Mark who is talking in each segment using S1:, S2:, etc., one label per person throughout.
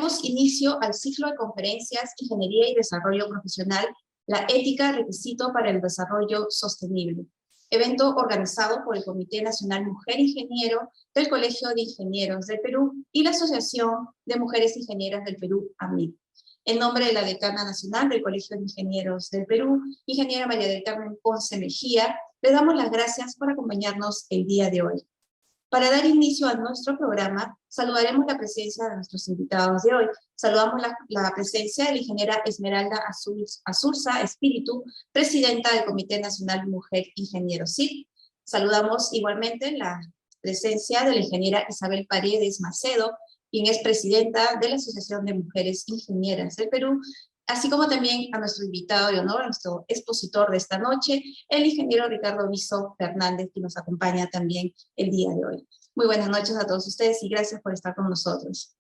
S1: Daremos inicio al ciclo de conferencias Ingeniería y Desarrollo Profesional, la ética requisito para el desarrollo sostenible. Evento organizado por el Comité Nacional Mujer Ingeniero del Colegio de Ingenieros del Perú y la Asociación de Mujeres Ingenieras del Perú, AMIP. En nombre de la Decana Nacional del Colegio de Ingenieros del Perú, ingeniera María del Carmen Ponce Mejía, le damos las gracias por acompañarnos el día de hoy. Para dar inicio a nuestro programa, saludaremos la presencia de nuestros invitados de hoy. Saludamos la presencia de la ingeniera Esmeralda Azurza Espíritu, presidenta del Comité Nacional Mujer Ingeniero SIP. Saludamos igualmente la presencia de la ingeniera Isabel Paredes Macedo, quien es presidenta de la Asociación de Mujeres Ingenieras del Perú, así como también a nuestro invitado de honor, a nuestro expositor de esta noche, el ingeniero Ricardo Viso Fernández, que nos acompaña también el día de hoy. Muy buenas noches a todos ustedes y gracias por estar con nosotros.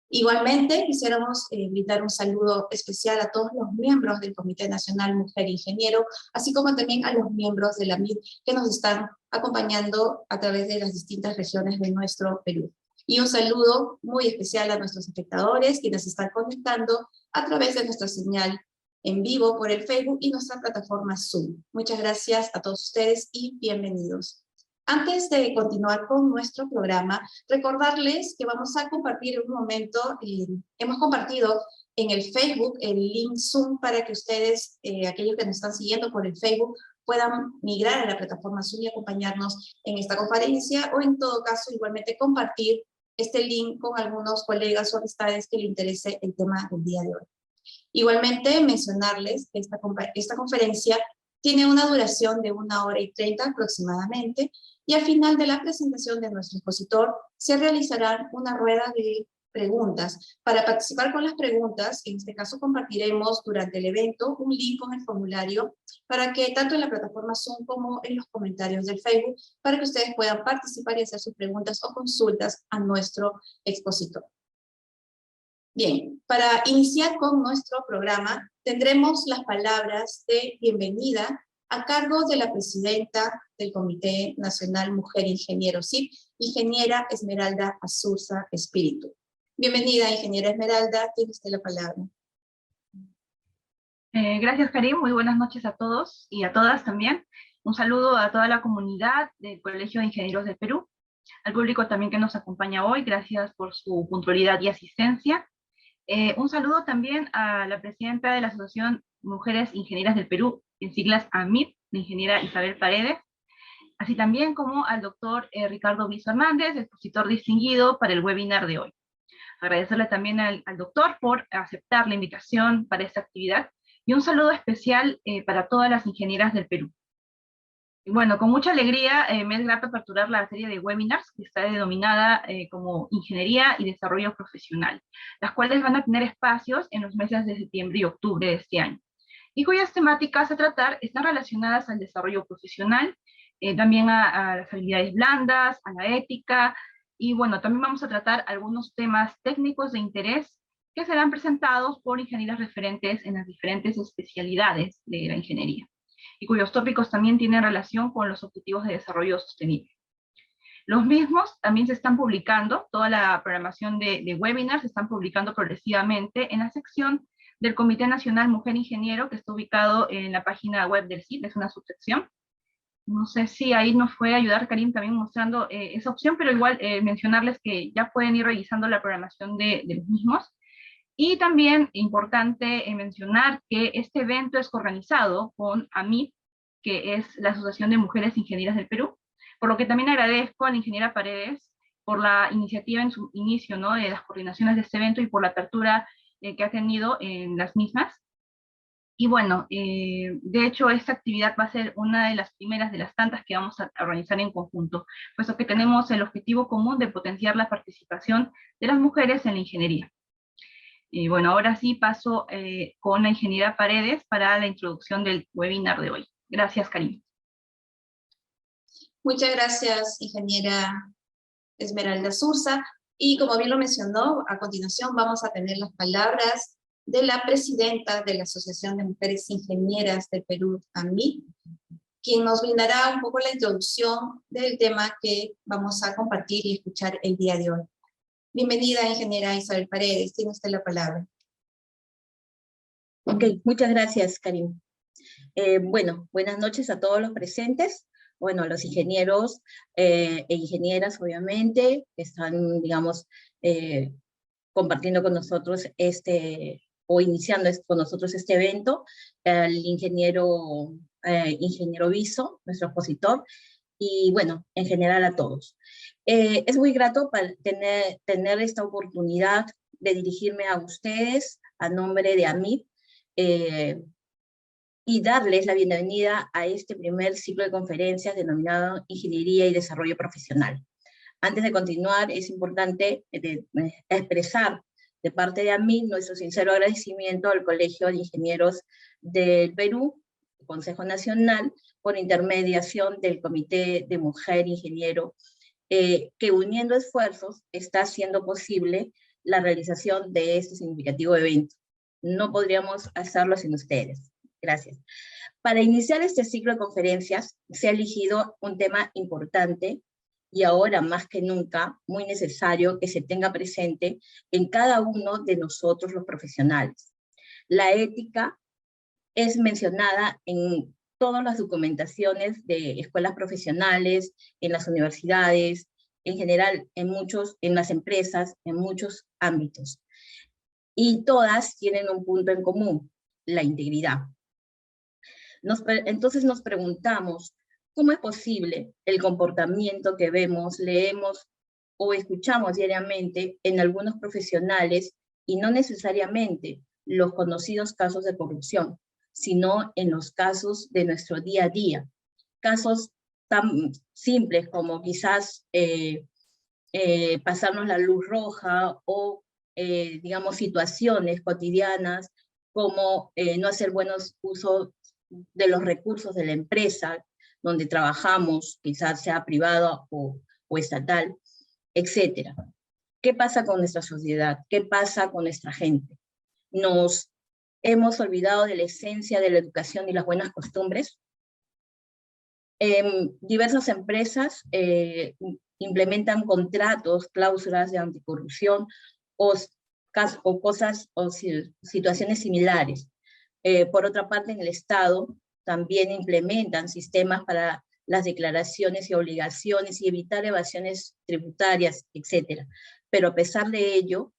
S1: Igualmente, quisiéramos brindar un saludo especial a todos los miembros del Comité Nacional Mujer Ingeniero, así como también a los miembros de la MID que nos están acompañando a través de las distintas regiones de nuestro Perú. Y un saludo muy especial a nuestros espectadores, quienes están conectando a través de nuestra señal en vivo por el Facebook y nuestra plataforma Zoom. Muchas gracias a todos ustedes y bienvenidos. Antes de continuar con nuestro programa, recordarles que vamos a compartir en un momento, hemos compartido en el Facebook el link Zoom para que ustedes, aquellos que nos están siguiendo por el Facebook, puedan migrar a la plataforma Zoom y acompañarnos en esta conferencia, o en todo caso igualmente compartir este link con algunos colegas o amistades que les interese el tema del día de hoy. Igualmente mencionarles que esta conferencia tiene una duración de 1 hora y 30 aproximadamente, y al final de la presentación de nuestro expositor se realizará una rueda de preguntas. Para participar con las preguntas, en este caso compartiremos durante el evento un link con el formulario para que tanto en la plataforma Zoom como en los comentarios del Facebook, para que ustedes puedan participar y hacer sus preguntas o consultas a nuestro expositor. Bien, para iniciar con nuestro programa, tendremos las palabras de bienvenida a cargo de la presidenta del Comité Nacional Mujer Ingeniero SIP, ingeniera Esmeralda Azurza Espíritu. Bienvenida, ingeniera Esmeralda, tiene usted la palabra.
S2: Gracias, Karim, muy buenas noches a todos y a todas también. Un saludo a toda la comunidad del Colegio de Ingenieros del Perú, al público también que nos acompaña hoy, gracias por su puntualidad y asistencia. Un saludo también a la presidenta de la Asociación Mujeres Ingenieras del Perú, en siglas AMIP, la ingeniera Isabel Paredes, así también como al doctor Ricardo Viso Hernández, expositor distinguido para el webinar de hoy. Agradecerle también al doctor por aceptar la invitación para esta actividad, y un saludo especial para todas las ingenieras del Perú. Y bueno, con mucha alegría me es grato aperturar la serie de webinars que está denominada como Ingeniería y Desarrollo Profesional, las cuales van a tener espacios en los meses de septiembre y octubre de este año, y cuyas temáticas a tratar están relacionadas al desarrollo profesional, también a las habilidades blandas, a la ética, y bueno, también vamos a tratar algunos temas técnicos de interés que serán presentados por ingenieras referentes en las diferentes especialidades de la ingeniería, y cuyos tópicos también tienen relación con los objetivos de desarrollo sostenible. Los mismos también se están publicando, toda la programación de webinars se están publicando progresivamente en la sección del Comité Nacional Mujer Ingeniero, que está ubicado en la página web del CIT, es una subsección. No sé si ahí nos puede ayudar Karim también mostrando esa opción, pero igual mencionarles que ya pueden ir revisando la programación de los mismos. Y también importante mencionar que este evento es coorganizado con AMIP, que es la Asociación de Mujeres Ingenieras del Perú, por lo que también agradezco a la ingeniera Paredes por la iniciativa en su inicio, ¿no?, de las coordinaciones de este evento y por la apertura que ha tenido en las mismas. Y bueno, de hecho esta actividad va a ser una de las primeras de las tantas que vamos a organizar en conjunto, puesto que tenemos el objetivo común de potenciar la participación de las mujeres en la ingeniería. Y bueno, ahora sí paso con la ingeniera Paredes para la introducción del webinar de hoy. Gracias, Karim.
S1: Muchas gracias, ingeniera Esmeralda Azurza. Y como bien lo mencionó, a continuación vamos a tener las palabras de la presidenta de la Asociación de Mujeres Ingenieras del Perú, AMIP, quien nos brindará un poco la introducción del tema que vamos a compartir y escuchar el día de hoy. Bienvenida, ingeniera Isabel Paredes, tiene usted la palabra.
S3: Ok, muchas gracias, Karim. Bueno, buenas noches a todos los presentes. Bueno, los ingenieros e ingenieras, obviamente, que están, digamos, compartiendo con nosotros o iniciando con nosotros este evento, el ingeniero Viso, nuestro expositor, y bueno, en general a todos. Es muy grato para tener esta oportunidad de dirigirme a ustedes a nombre de AMIP, y darles la bienvenida a este primer ciclo de conferencias denominado Ingeniería y Desarrollo Profesional. Antes de continuar, es importante expresar de parte de AMIP nuestro sincero agradecimiento al Colegio de Ingenieros del Perú, Consejo Nacional, por intermediación del Comité de Mujer Ingeniero, que uniendo esfuerzos está haciendo posible la realización de este significativo evento. No podríamos hacerlo sin ustedes. Gracias. Para iniciar este ciclo de conferencias, se ha elegido un tema importante y ahora más que nunca muy necesario que se tenga presente en cada uno de nosotros los profesionales. La ética es mencionada en todas las documentaciones de escuelas profesionales, en las universidades, en general en las empresas, en muchos ámbitos. Y todas tienen un punto en común, la integridad. Entonces nos preguntamos, ¿cómo es posible el comportamiento que vemos, leemos o escuchamos diariamente en algunos profesionales y no necesariamente los conocidos casos de corrupción, sino en los casos de nuestro día a día? Casos tan simples como quizás pasarnos la luz roja o, digamos, situaciones cotidianas como no hacer buenos usos de los recursos de la empresa donde trabajamos, quizás sea privado o estatal, etc. ¿Qué pasa con nuestra sociedad? ¿Qué pasa con nuestra gente? ¿Nos hemos olvidado de la esencia de la educación y las buenas costumbres? Diversas empresas implementan contratos, cláusulas de anticorrupción o situaciones similares. Por otra parte, en el Estado también implementan sistemas para las declaraciones y obligaciones y evitar evasiones tributarias, etc. Pero a pesar de ello,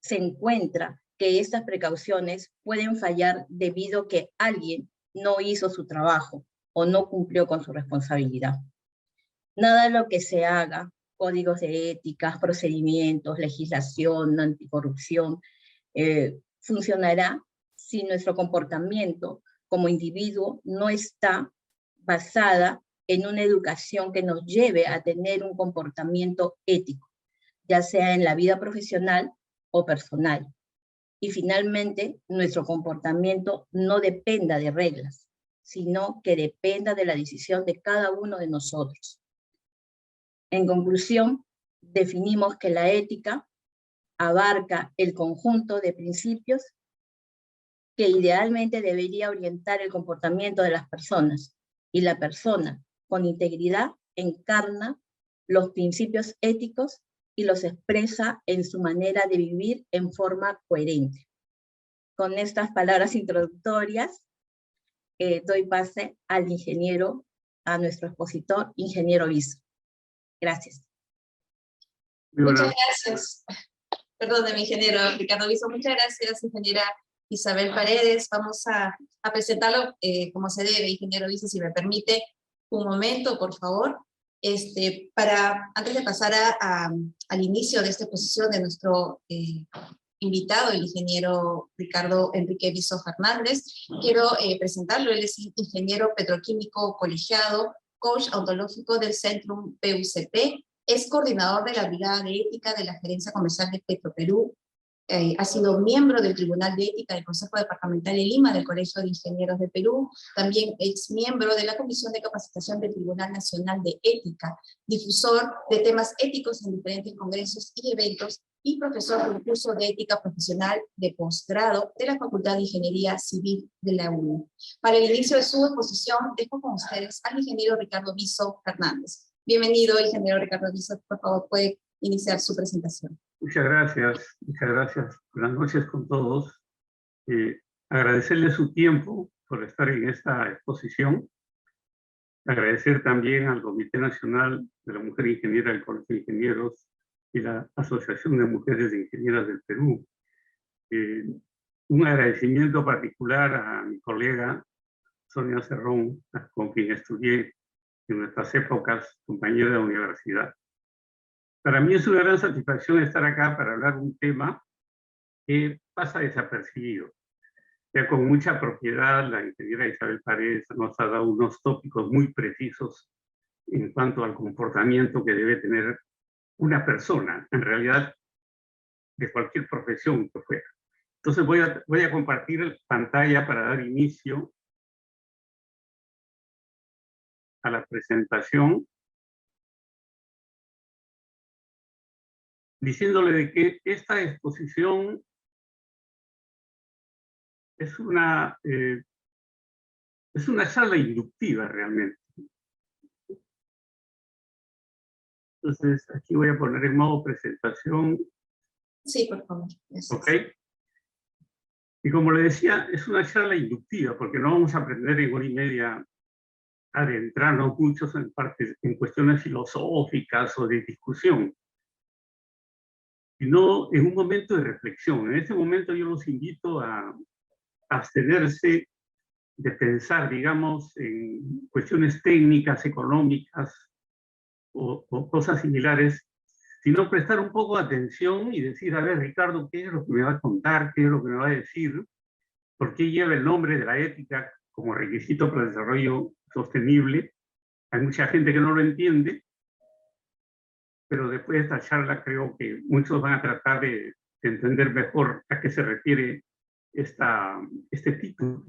S3: se encuentra que estas precauciones pueden fallar debido a que alguien no hizo su trabajo o no cumplió con su responsabilidad. Nada de lo que se haga, códigos de ética, procedimientos, legislación, anticorrupción, funcionará si nuestro comportamiento como individuo no está basada en una educación que nos lleve a tener un comportamiento ético, ya sea en la vida profesional o personal. Y finalmente, nuestro comportamiento no dependa de reglas, sino que dependa de la decisión de cada uno de nosotros. En conclusión, definimos que la ética abarca el conjunto de principios que idealmente debería orientar el comportamiento de las personas, y la persona con integridad encarna los principios éticos y los expresa en su manera de vivir en forma coherente. Con estas palabras introductorias, doy pase al ingeniero, a nuestro expositor, ingeniero Viso. Gracias.
S1: Muchas gracias. Perdóneme, ingeniero Ricardo Viso. Muchas gracias, ingeniera Isabel Paredes. Vamos a presentarlo como se debe, ingeniero Viso, si me permite un momento, por favor. Antes de pasar al inicio de esta exposición de nuestro invitado, el ingeniero Ricardo Enrique Viso Fernández, quiero presentarlo. Él es ingeniero petroquímico colegiado, coach ontológico del Centrum PUCP, es coordinador de la Brigada de Ética de la Gerencia Comercial de Petroperú, ha sido miembro del Tribunal de Ética del Consejo Departamental de Lima del Colegio de Ingenieros de Perú, también es miembro de la Comisión de Capacitación del Tribunal Nacional de Ética, difusor de temas éticos en diferentes congresos y eventos, y profesor del curso de Ética Profesional de posgrado de la Facultad de Ingeniería Civil de la UNI. Para el inicio de su exposición, dejo con ustedes al ingeniero Ricardo Viso Fernández. Bienvenido, ingeniero Ricardo Viso, por favor, puede iniciar su presentación.
S4: Muchas gracias, muchas gracias. Buenas noches con todos. Agradecerles su tiempo por estar en esta exposición. Agradecer también al Comité Nacional de la Mujer Ingeniera del Colegio de Ingenieros y la Asociación de Mujeres Ingenieras del Perú. Un agradecimiento particular a mi colega Sonia Cerrón, con quien estudié en nuestras épocas, compañera de la universidad. Para mí es una gran satisfacción estar acá para hablar de un tema que pasa desapercibido. Ya con mucha propiedad, la ingeniera Isabel Paredes nos ha dado unos tópicos muy precisos en cuanto al comportamiento que debe tener una persona, en realidad, de cualquier profesión que fuera. Entonces voy a compartir pantalla para dar inicio a la presentación, diciéndole de que esta exposición es una charla inductiva realmente. Entonces aquí voy a poner en modo presentación.
S1: Sí, por favor. Gracias.
S4: ¿Ok? Y como le decía, es una charla inductiva, porque no vamos a aprender en hora y media a adentrarnos muchos en cuestiones filosóficas o de discusión, sino en un momento de reflexión. En este momento yo los invito a abstenerse de pensar, digamos, en cuestiones técnicas, económicas o cosas similares, sino prestar un poco de atención y decir, a ver, Ricardo, ¿qué es lo que me va a contar? ¿Qué es lo que me va a decir? ¿Por qué lleva el nombre de la ética como requisito para el desarrollo sostenible? Hay mucha gente que no lo entiende, pero después de esta charla creo que muchos van a tratar de entender mejor a qué se refiere este título.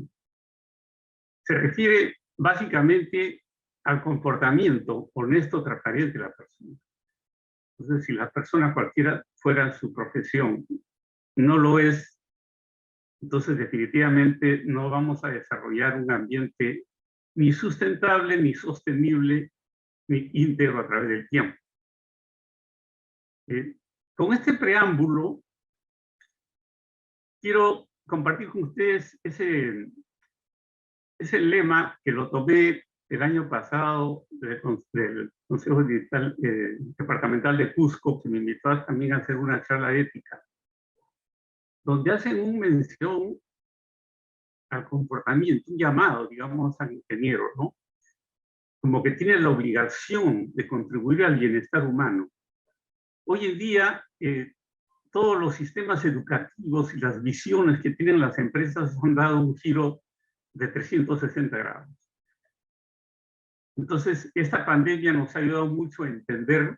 S4: Se refiere básicamente al comportamiento honesto, transparente de la persona. Entonces, si la persona cualquiera fuera su profesión, no lo es, entonces definitivamente no vamos a desarrollar un ambiente ni sustentable, ni sostenible, ni íntegro a través del tiempo. Con este preámbulo, quiero compartir con ustedes ese lema que lo tomé el año pasado del Consejo Departamental de Cusco, que me invitó también a hacer una charla ética, donde hacen una mención al comportamiento, un llamado, digamos, al ingeniero, ¿no? Como que tiene la obligación de contribuir al bienestar humano. Hoy en día, todos los sistemas educativos y las visiones que tienen las empresas han dado un giro de 360 grados. Entonces, esta pandemia nos ha ayudado mucho a entender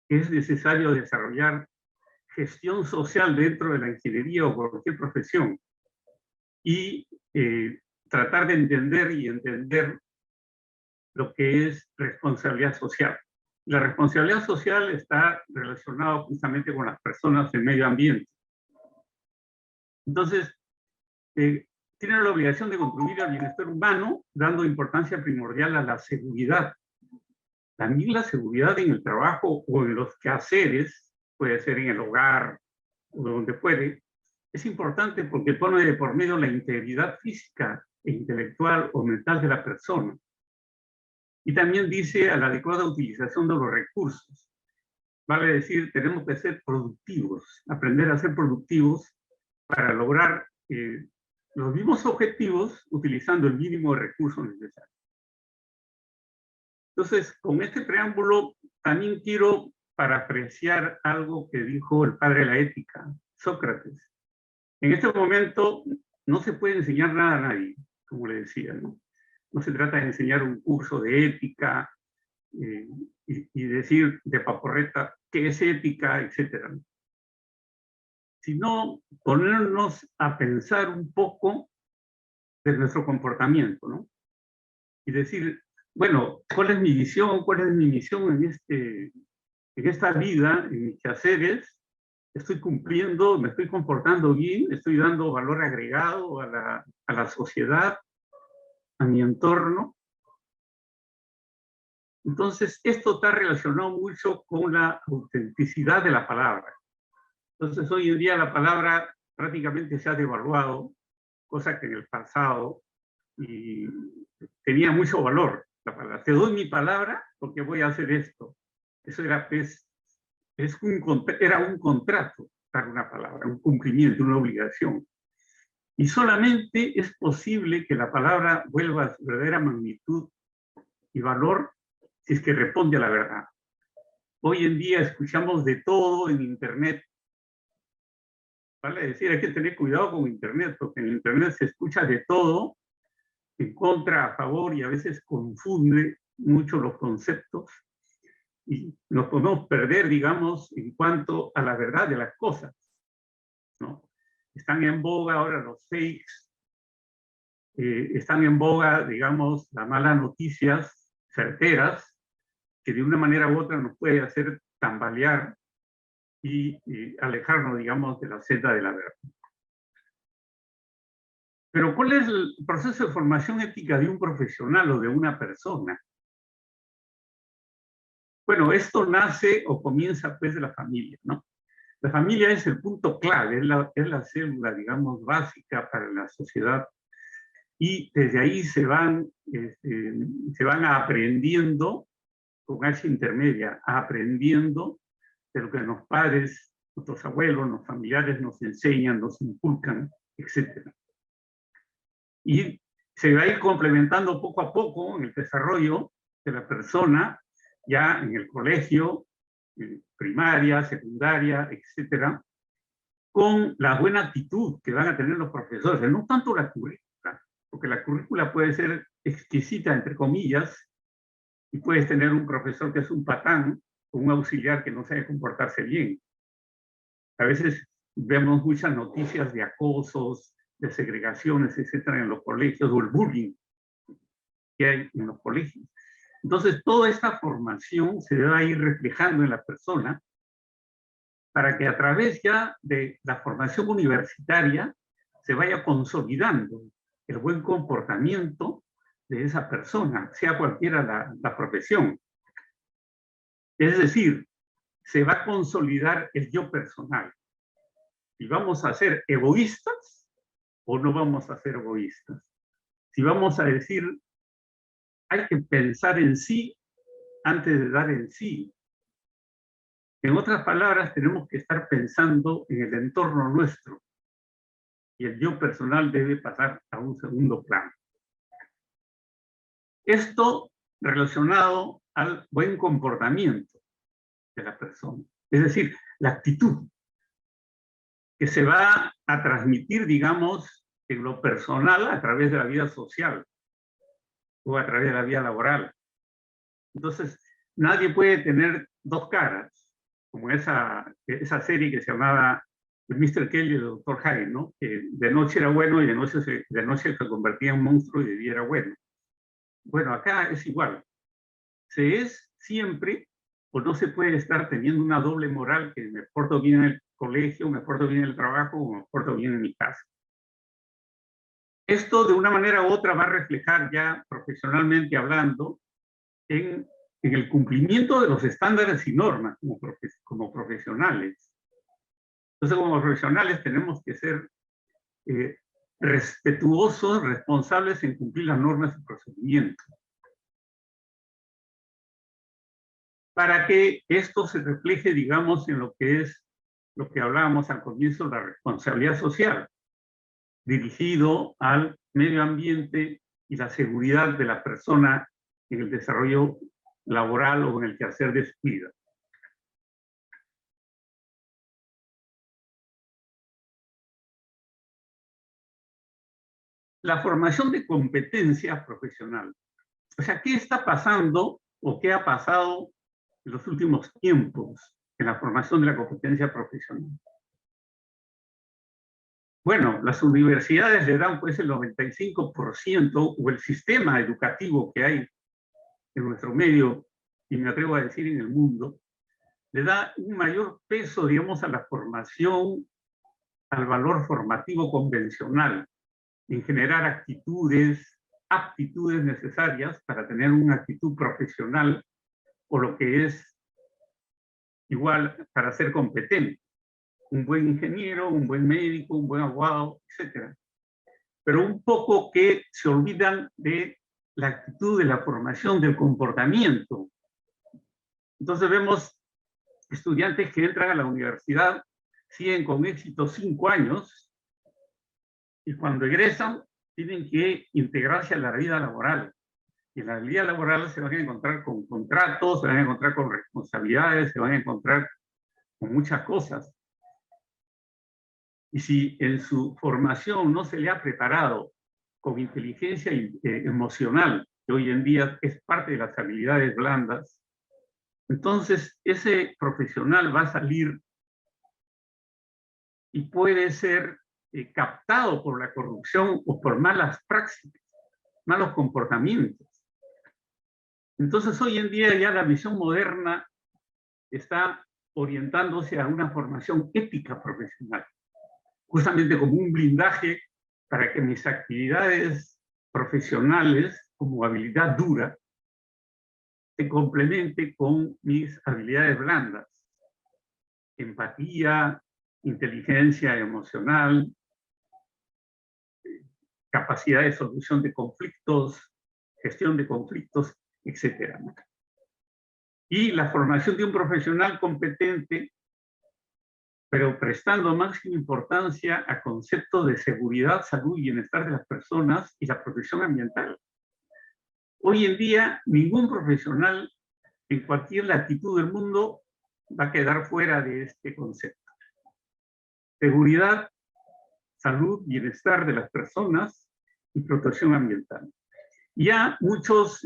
S4: que es necesario desarrollar gestión social dentro de la ingeniería o cualquier profesión y tratar de entender lo que es responsabilidad social. La responsabilidad social está relacionada justamente con las personas del medio ambiente. Entonces, tienen la obligación de contribuir al bienestar humano, dando importancia primordial a la seguridad. También la seguridad en el trabajo o en los quehaceres, puede ser en el hogar o donde fuere, es importante porque pone de por medio la integridad física e intelectual o mental de la persona. Y también dice a la adecuada utilización de los recursos. Vale decir, tenemos que ser productivos, aprender a ser productivos para lograr los mismos objetivos utilizando el mínimo de recursos necesarios. Entonces, con este preámbulo, también quiero parafrasear algo que dijo el padre de la ética, Sócrates. En este momento no se puede enseñar nada a nadie, como le decía, ¿no? No se trata de enseñar un curso de ética y decir de paporreta qué es ética, etcétera, sino ponernos a pensar un poco de nuestro comportamiento, ¿no? Y decir, bueno, ¿cuál es mi visión? ¿Cuál es mi misión en esta vida, en mis quehaceres? ¿Estoy cumpliendo? ¿Me estoy comportando bien? ¿Estoy dando valor agregado a la sociedad, a mi entorno? Entonces, esto está relacionado mucho con la autenticidad de la palabra. Entonces, hoy en día la palabra prácticamente se ha devaluado, cosa que en el pasado tenía mucho valor. La palabra. Te doy mi palabra porque voy a hacer esto. Eso era, era un contrato, dar una palabra, un cumplimiento, una obligación. Y solamente es posible que la palabra vuelva a su verdadera magnitud y valor si es que responde a la verdad. Hoy en día escuchamos de todo en Internet. Vale decir, hay que tener cuidado con Internet, porque en Internet se escucha de todo, en contra, a favor, y a veces confunde mucho los conceptos y nos podemos perder, digamos, en cuanto a la verdad de las cosas, ¿no? Están en boga ahora los fakes, están en boga, digamos, las malas noticias certeras, que de una manera u otra nos puede hacer tambalear y alejarnos, digamos, de la senda de la verdad. Pero ¿cuál es el proceso de formación ética de un profesional o de una persona? Bueno, esto nace o comienza pues de la familia, ¿no? La familia es el punto clave, es la célula, digamos, básica para la sociedad. Y desde ahí se van aprendiendo, con H intermedia, aprendiendo de lo que los padres, nuestros abuelos, los familiares nos enseñan, nos inculcan, etc. Y se va a ir complementando poco a poco en el desarrollo de la persona, ya en el colegio, primaria, secundaria, etc., con la buena actitud que van a tener los profesores, no tanto la currícula, porque la currícula puede ser exquisita, entre comillas, y puedes tener un profesor que es un patán, o un auxiliar que no sabe comportarse bien. A veces vemos muchas noticias de acosos, de segregaciones, etcétera, en los colegios, o el bullying que hay en los colegios. Entonces, toda esta formación se va a ir reflejando en la persona para que a través ya de la formación universitaria se vaya consolidando el buen comportamiento de esa persona, sea cualquiera la profesión. Es decir, se va a consolidar el yo personal. Si vamos a ser egoístas o no vamos a ser egoístas. Si vamos a decir, hay que pensar en sí antes de dar en sí. En otras palabras, tenemos que estar pensando en el entorno nuestro. Y el yo personal debe pasar a un segundo plano. Esto relacionado al buen comportamiento de la persona. Es decir, la actitud que se va a transmitir, digamos, en lo personal a través de la vida social o a través de la vida laboral. Entonces, nadie puede tener dos caras, como esa serie que se llamaba el Mr. Kelly y el Dr. Hyde, ¿no? Que de noche era bueno y de noche se convertía en monstruo y de día era bueno. Bueno, acá es igual. Se es siempre, o no se puede estar teniendo una doble moral que me porto bien en el colegio, me porto bien en el trabajo o me porto bien en mi casa. Esto de una manera u otra va a reflejar ya profesionalmente hablando en el cumplimiento de los estándares y normas como profesionales. Entonces, como profesionales tenemos que ser respetuosos, responsables en cumplir las normas y procedimientos. Para que esto se refleje, digamos, en lo que es lo que hablábamos al comienzo, la responsabilidad social, dirigido al medio ambiente y la seguridad de la persona en el desarrollo laboral o en el quehacer de su vida. La formación de competencia profesional. O sea, ¿qué está pasando o qué ha pasado en los últimos tiempos en la formación de la competencia profesional? Bueno, las universidades le dan pues el 95% o el sistema educativo que hay en nuestro medio, y me atrevo a decir en el mundo, le da un mayor peso, digamos, a la formación, al valor formativo convencional, en generar aptitudes necesarias para tener una actitud profesional o lo que es igual para ser competente. Un buen ingeniero, un buen médico, un buen abogado, etc. Pero un poco que se olvidan de la actitud, de la formación, del comportamiento. Entonces vemos estudiantes que entran a la universidad, siguen con éxito 5 años, y cuando egresan tienen que integrarse a la vida laboral. Y en la vida laboral se van a encontrar con contratos, se van a encontrar con responsabilidades, se van a encontrar con muchas cosas. Y si en su formación no se le ha preparado con inteligencia emocional, que hoy en día es parte de las habilidades blandas, entonces ese profesional va a salir y puede ser captado por la corrupción o por malas prácticas, malos comportamientos. Entonces hoy en día ya la visión moderna está orientándose a una formación ética profesional, justamente como un blindaje para que mis actividades profesionales como habilidad dura se complemente con mis habilidades blandas, empatía, inteligencia emocional, capacidad de solución de conflictos, gestión de conflictos, etc. Y la formación de un profesional competente, pero prestando máxima importancia a conceptos de seguridad, salud y bienestar de las personas y la protección ambiental. Hoy en día, ningún profesional en cualquier latitud del mundo va a quedar fuera de este concepto. Seguridad, salud, bienestar de las personas y protección ambiental. Ya muchas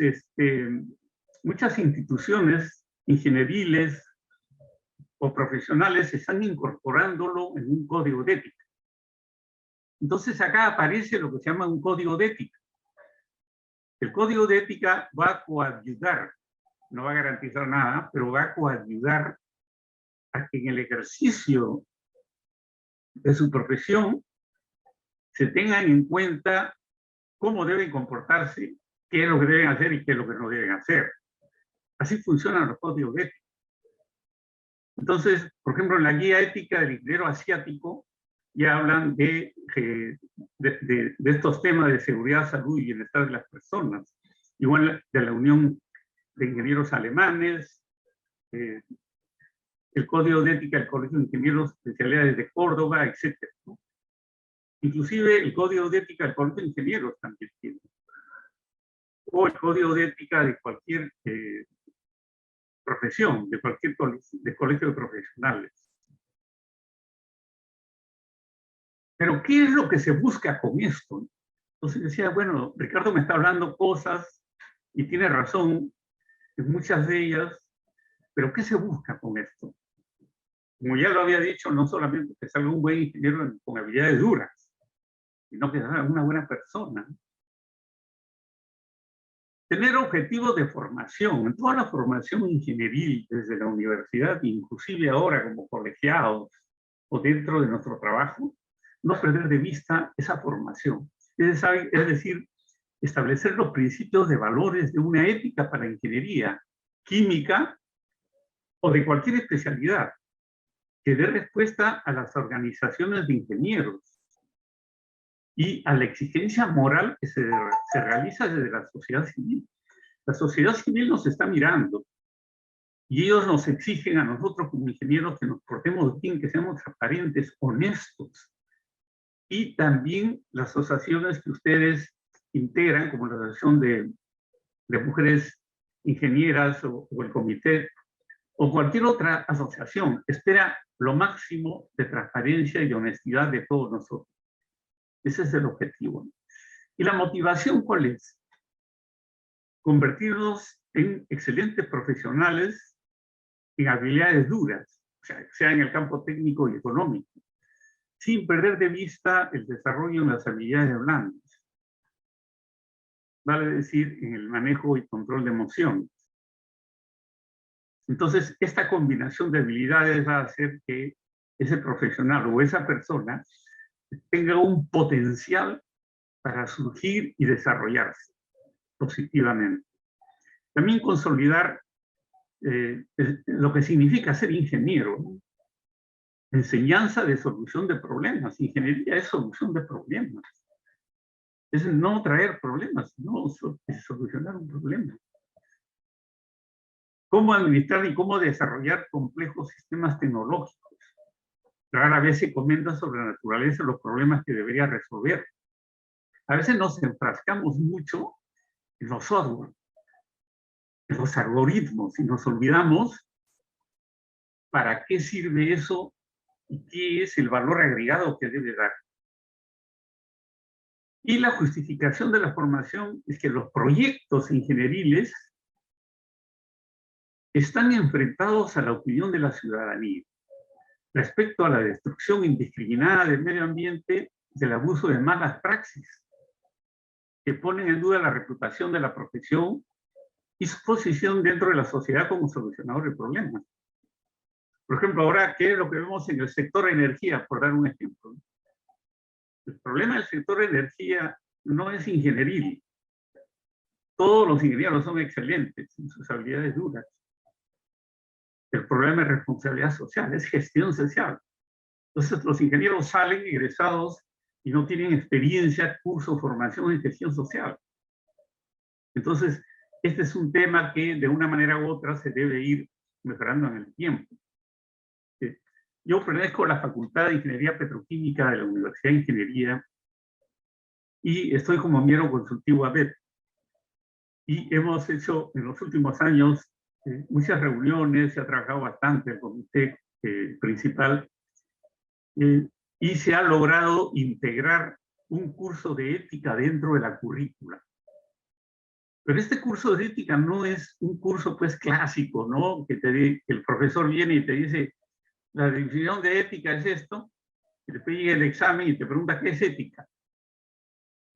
S4: instituciones ingenieriles o profesionales están incorporándolo en un código de ética. Entonces acá aparece lo que se llama un código de ética. El código de ética va a coayudar, no va a garantizar nada, pero va a coayudar a que en el ejercicio de su profesión se tengan en cuenta cómo deben comportarse, qué es lo que deben hacer y qué es lo que no deben hacer. Así funcionan los códigos de ética. Entonces, por ejemplo, en la guía ética del ingeniero asiático ya hablan de estos temas de seguridad, salud y bienestar de las personas. Igual de la Unión de Ingenieros Alemanes, el Código de Ética del Colegio de Ingenieros Especialidades de Córdoba, etc. Inclusive el Código de Ética del Colegio de Ingenieros también tiene. O el Código de Ética de cualquier profesión, de cualquier colegio de profesionales. Pero ¿qué es lo que se busca con esto? Entonces decía, bueno, Ricardo me está hablando cosas y tiene razón en muchas de ellas, pero ¿qué se busca con esto? Como ya lo había dicho, no solamente que salga un buen ingeniero con habilidades duras, sino que salga una buena persona. Tener objetivos de formación, en toda la formación ingenieril, desde la universidad, inclusive ahora como colegiados o dentro de nuestro trabajo, no perder de vista esa formación. Es decir, establecer los principios de valores de una ética para ingeniería, química o de cualquier especialidad, que dé respuesta a las organizaciones de ingenieros y a la exigencia moral que se realiza desde la sociedad civil. La sociedad civil nos está mirando y ellos nos exigen a nosotros como ingenieros que nos portemos bien, que seamos transparentes, honestos. Y también las asociaciones que ustedes integran, como la Asociación de Mujeres Ingenieras o el Comité, o cualquier otra asociación, espera lo máximo de transparencia y de honestidad de todos nosotros. Ese es el objetivo. ¿Y la motivación cuál es? Convertirnos en excelentes profesionales en habilidades duras, o sea en el campo técnico y económico, sin perder de vista el desarrollo en las habilidades blandas. Vale decir, en el manejo y control de emociones. Entonces, esta combinación de habilidades va a hacer que ese profesional o esa persona tenga un potencial para surgir y desarrollarse positivamente. También consolidar lo que significa ser ingeniero, ¿no? Enseñanza de solución de problemas. Ingeniería es solución de problemas. Es no traer problemas, no es solucionar un problema. Cómo administrar y cómo desarrollar complejos sistemas tecnológicos. Rara vez se comenta sobre la naturaleza de los problemas que debería resolver. A veces nos enfrascamos mucho en los software, en los algoritmos, y nos olvidamos para qué sirve eso y qué es el valor agregado que debe dar. Y la justificación de la formación es que los proyectos ingenieriles están enfrentados a la opinión de la ciudadanía respecto a la destrucción indiscriminada del medio ambiente, del abuso de malas praxis, que ponen en duda la reputación de la profesión y su posición dentro de la sociedad como solucionador de problemas. Por ejemplo, ahora, ¿qué es lo que vemos en el sector de energía? Por dar un ejemplo. El problema del sector de energía no es ingenieril. Todos los ingenieros son excelentes en sus habilidades duras. El problema es responsabilidad social, es gestión social. Entonces los ingenieros salen egresados y no tienen experiencia, curso, formación en gestión social. Entonces, este es un tema que de una manera u otra se debe ir mejorando en el tiempo. Yo pertenezco a la Facultad de Ingeniería Petroquímica de la Universidad de Ingeniería y estoy como miembro consultivo ABEP. Y hemos hecho en los últimos años muchas reuniones, se ha trabajado bastante el comité principal y se ha logrado integrar un curso de ética dentro de la currícula. Pero este curso de ética no es un curso pues clásico, ¿no? Que el profesor viene y te dice, la definición de ética es esto, y después llega el examen y te pregunta qué es ética.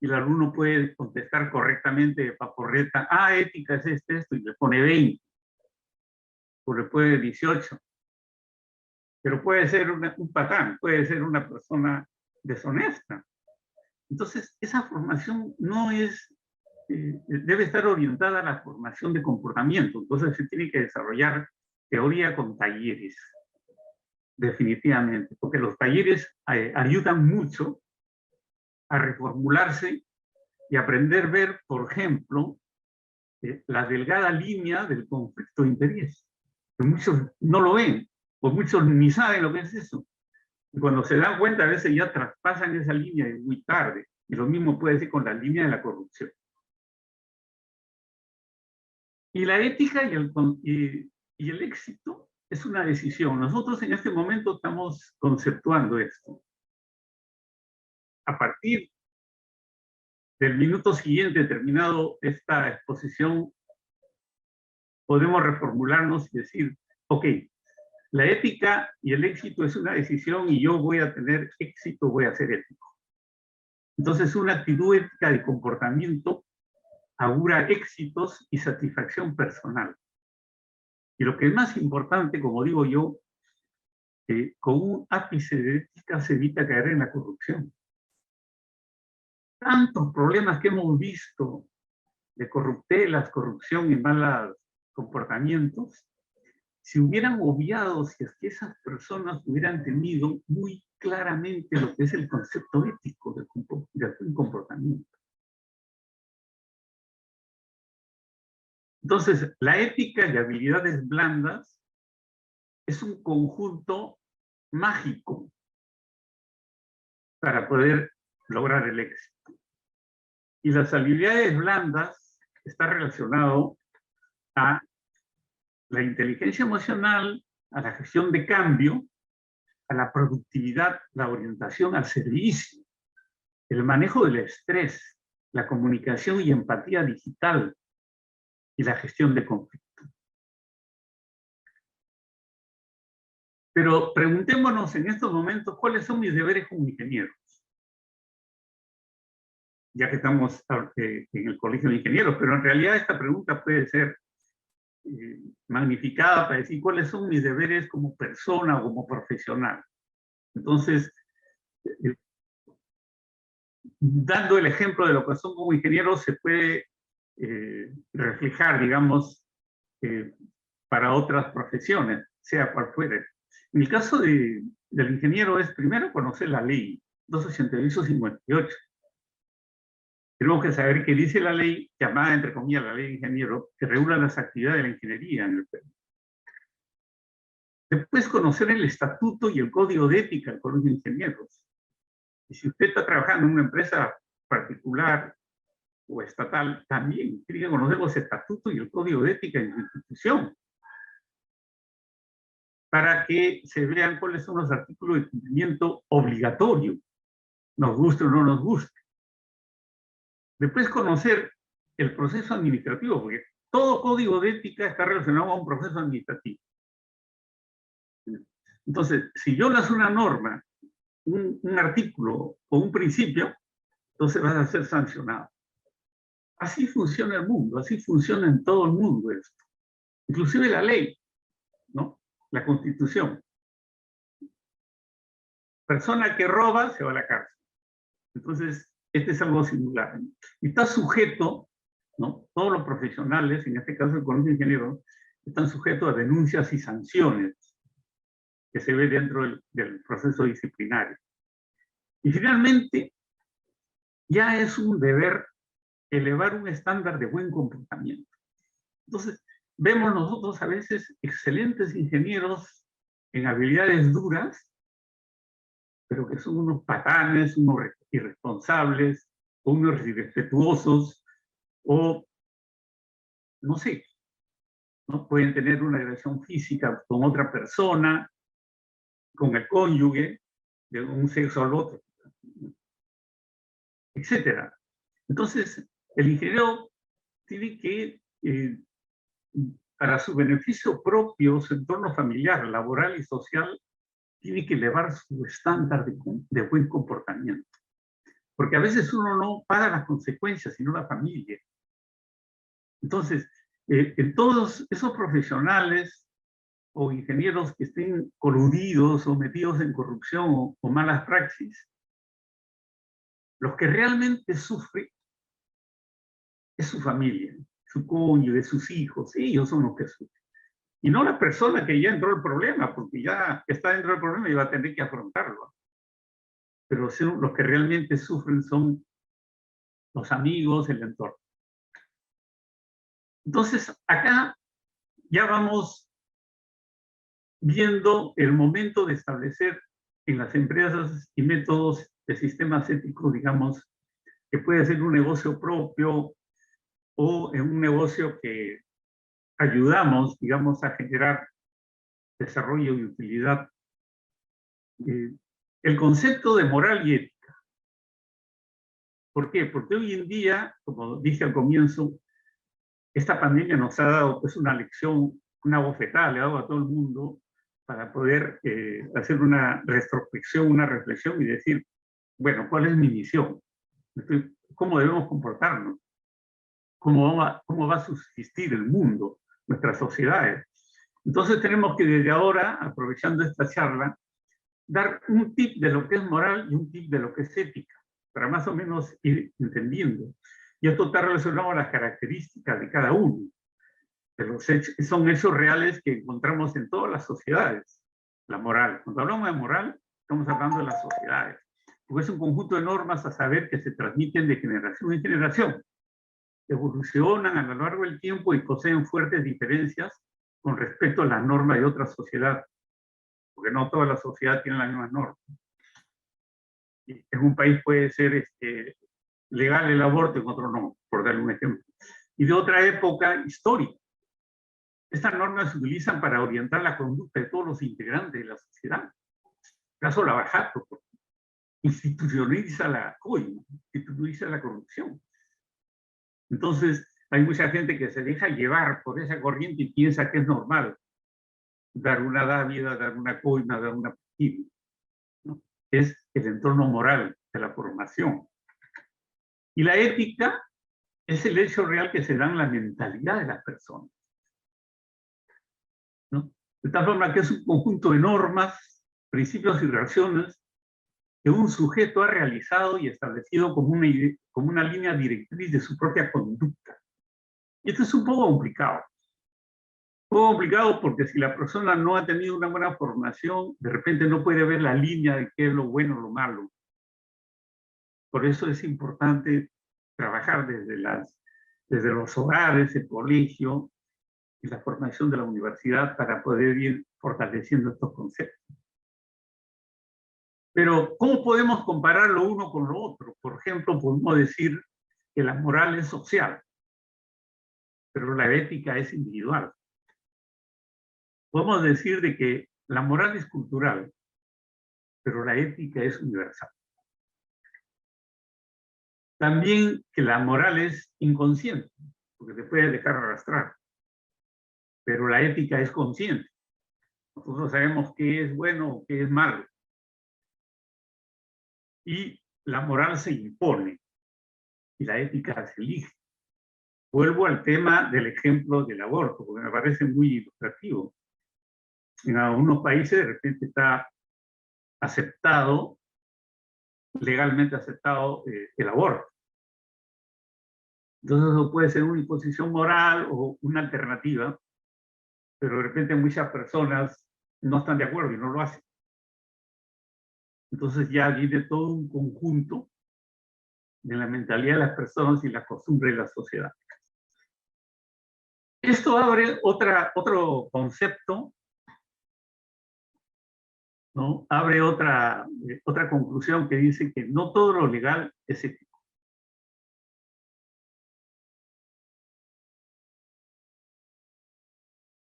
S4: Y el alumno puede contestar correctamente de paporreta, ética es esto, y le pone 20, o le pone 18. Pero puede ser un patán, puede ser una persona deshonesta. Entonces, esa formación no es, debe estar orientada a la formación de comportamiento. Entonces, se tiene que desarrollar teoría con talleres, definitivamente, porque los talleres ayudan mucho a reformularse y aprender a ver, por ejemplo, la delgada línea del conflicto de interés. Que muchos no lo ven, o muchos ni saben lo que es eso. Y cuando se dan cuenta, a veces ya traspasan esa línea muy tarde. Y lo mismo puede ser con la línea de la corrupción. Y la ética y el éxito es una decisión. Nosotros en este momento estamos conceptuando esto. A partir del minuto siguiente, terminado esta exposición, podemos reformularnos y decir, ok, la ética y el éxito es una decisión y yo voy a tener éxito, voy a ser ético. Entonces, una actitud ética de comportamiento augura éxitos y satisfacción personal. Y lo que es más importante, como digo yo, con un ápice de ética se evita caer en la corrupción. Tantos problemas que hemos visto de corruptelas, corrupción y malos comportamientos, si hubieran obviado, si es que esas personas hubieran tenido muy claramente lo que es el concepto ético de un comportamiento. Entonces, la ética y habilidades blandas es un conjunto mágico para poder lograr el éxito. Y las habilidades blandas están relacionadas a la inteligencia emocional, a la gestión de cambio, a la productividad, la orientación al servicio, el manejo del estrés, la comunicación y empatía digital y la gestión de conflicto. Pero preguntémonos en estos momentos cuáles son mis deberes como ingeniero. Ya que estamos en el Colegio de Ingenieros, pero en realidad esta pregunta puede ser magnificada para decir cuáles son mis deberes como persona o como profesional. Entonces, dando el ejemplo de lo que son como ingenieros, se puede reflejar, digamos, para otras profesiones, sea cual fuere. En el caso del ingeniero es primero conocer la ley 288-58. Tenemos que saber qué dice la ley, llamada entre comillas la ley de ingeniero, que regula las actividades de la ingeniería en el Perú. Después conocer el estatuto y el código de ética del Colegio de Ingenieros. Y si usted está trabajando en una empresa particular o estatal, también tiene que conocer los estatutos y el código de ética en su institución, para que se vean cuáles son los artículos de cumplimiento obligatorio, nos guste o no nos guste. Después conocer el proceso administrativo, porque todo código de ética está relacionado a un proceso administrativo. Entonces, si violas una norma, un artículo o un principio, entonces vas a ser sancionado. Así funciona el mundo, así funciona en todo el mundo esto. Inclusive la ley, ¿no? La Constitución. Persona que roba se va a la cárcel. Entonces, este es algo singular. Y está sujeto, ¿no? Todos los profesionales, en este caso el Colegio de Ingenieros, están sujetos a denuncias y sanciones que se ve dentro del proceso disciplinario. Y finalmente, ya es un deber elevar un estándar de buen comportamiento. Entonces, vemos nosotros a veces excelentes ingenieros en habilidades duras, pero que son unos patanes, unos irresponsables, o unos irrespetuosos, o no sé, ¿no? Pueden tener una agresión física con otra persona, con el cónyuge, de un sexo al otro, etc. Entonces, el ingeniero tiene que, para su beneficio propio, su entorno familiar, laboral y social, tiene que elevar su estándar de buen comportamiento. Porque a veces uno no paga las consecuencias, sino la familia. Entonces, en todos esos profesionales o ingenieros que estén coludidos o metidos en corrupción o malas praxis, los que realmente sufren es su familia, su cónyuge, sus hijos, ellos son los que sufren. Y no la persona que ya entró el problema, porque ya está dentro del problema y va a tener que afrontarlo. Pero los que realmente sufren son los amigos, el entorno. Entonces, acá ya vamos viendo el momento de establecer en las empresas y métodos de sistemas éticos, digamos, que puede ser un negocio propio o en un negocio que ayudamos, digamos, a generar desarrollo y utilidad. El concepto de moral y ética. ¿Por qué? Porque hoy en día, como dije al comienzo, esta pandemia nos ha dado pues, una lección, una bofetada, le ha dado a todo el mundo para poder hacer una retrospección, una reflexión y decir, bueno, ¿cuál es mi misión? ¿Cómo debemos comportarnos? ¿Cómo va a subsistir el mundo, nuestras sociedades? Entonces tenemos que desde ahora, aprovechando esta charla, dar un tip de lo que es moral y un tip de lo que es ética, para más o menos ir entendiendo. Y esto está relacionado a las características de cada uno. Pero son hechos reales que encontramos en todas las sociedades. La moral. Cuando hablamos de moral, estamos hablando de las sociedades. Porque es un conjunto de normas a saber que se transmiten de generación en generación. Evolucionan a lo largo del tiempo y poseen fuertes diferencias con respecto a las normas de otras sociedades. Porque no toda la sociedad tiene las mismas normas. En un país puede ser legal el aborto, en otro no, por darle un ejemplo. Y de otra época histórica. Estas normas se utilizan para orientar la conducta de todos los integrantes de la sociedad. Caso Lavajato, institucionaliza la coima, institucionaliza la corrupción. Entonces, hay mucha gente que se deja llevar por esa corriente y piensa que es normal dar una dávida, dar una coima, dar una partida, ¿no? Es el entorno moral de la formación. Y la ética es el hecho real que se da en la mentalidad de las personas, ¿no? De tal forma que es un conjunto de normas, principios y reacciones que un sujeto ha realizado y establecido como una línea directriz de su propia conducta. Y esto es un poco complicado, poco complicado porque si la persona no ha tenido una buena formación, de repente no puede ver la línea de qué es lo bueno o lo malo. Por eso es importante trabajar desde los hogares, el colegio y la formación de la universidad para poder ir fortaleciendo estos conceptos. Pero, ¿cómo podemos comparar lo uno con lo otro? Por ejemplo, podemos decir que la moral es social, pero la ética es individual. Podemos decir de que la moral es cultural, pero la ética es universal. También que la moral es inconsciente, porque te puede dejar arrastrar, pero la ética es consciente. Nosotros sabemos qué es bueno o qué es malo. Y la moral se impone y la ética se elige. Vuelvo al tema del ejemplo del aborto, porque me parece muy ilustrativo. En algunos países de repente está aceptado, legalmente aceptado el aborto. Entonces eso puede ser una imposición moral o una alternativa, pero de repente muchas personas no están de acuerdo y no lo hacen. Entonces ya viene todo un conjunto de la mentalidad de las personas y la costumbre de la sociedad. Esto abre otro concepto, ¿no? Abre otra conclusión que dice que no todo lo legal es ético.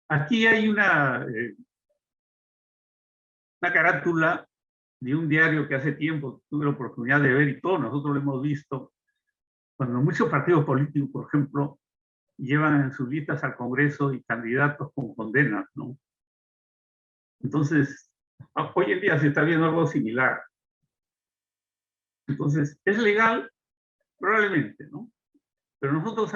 S4: Aquí hay una carátula de un diario que hace tiempo tuve la oportunidad de ver y todos nosotros lo hemos visto, cuando muchos partidos políticos, por ejemplo, llevan en sus listas al Congreso y candidatos con condenas, ¿no? Entonces, hoy en día se está viendo algo similar. Entonces, ¿es legal? Probablemente, ¿no? Pero nosotros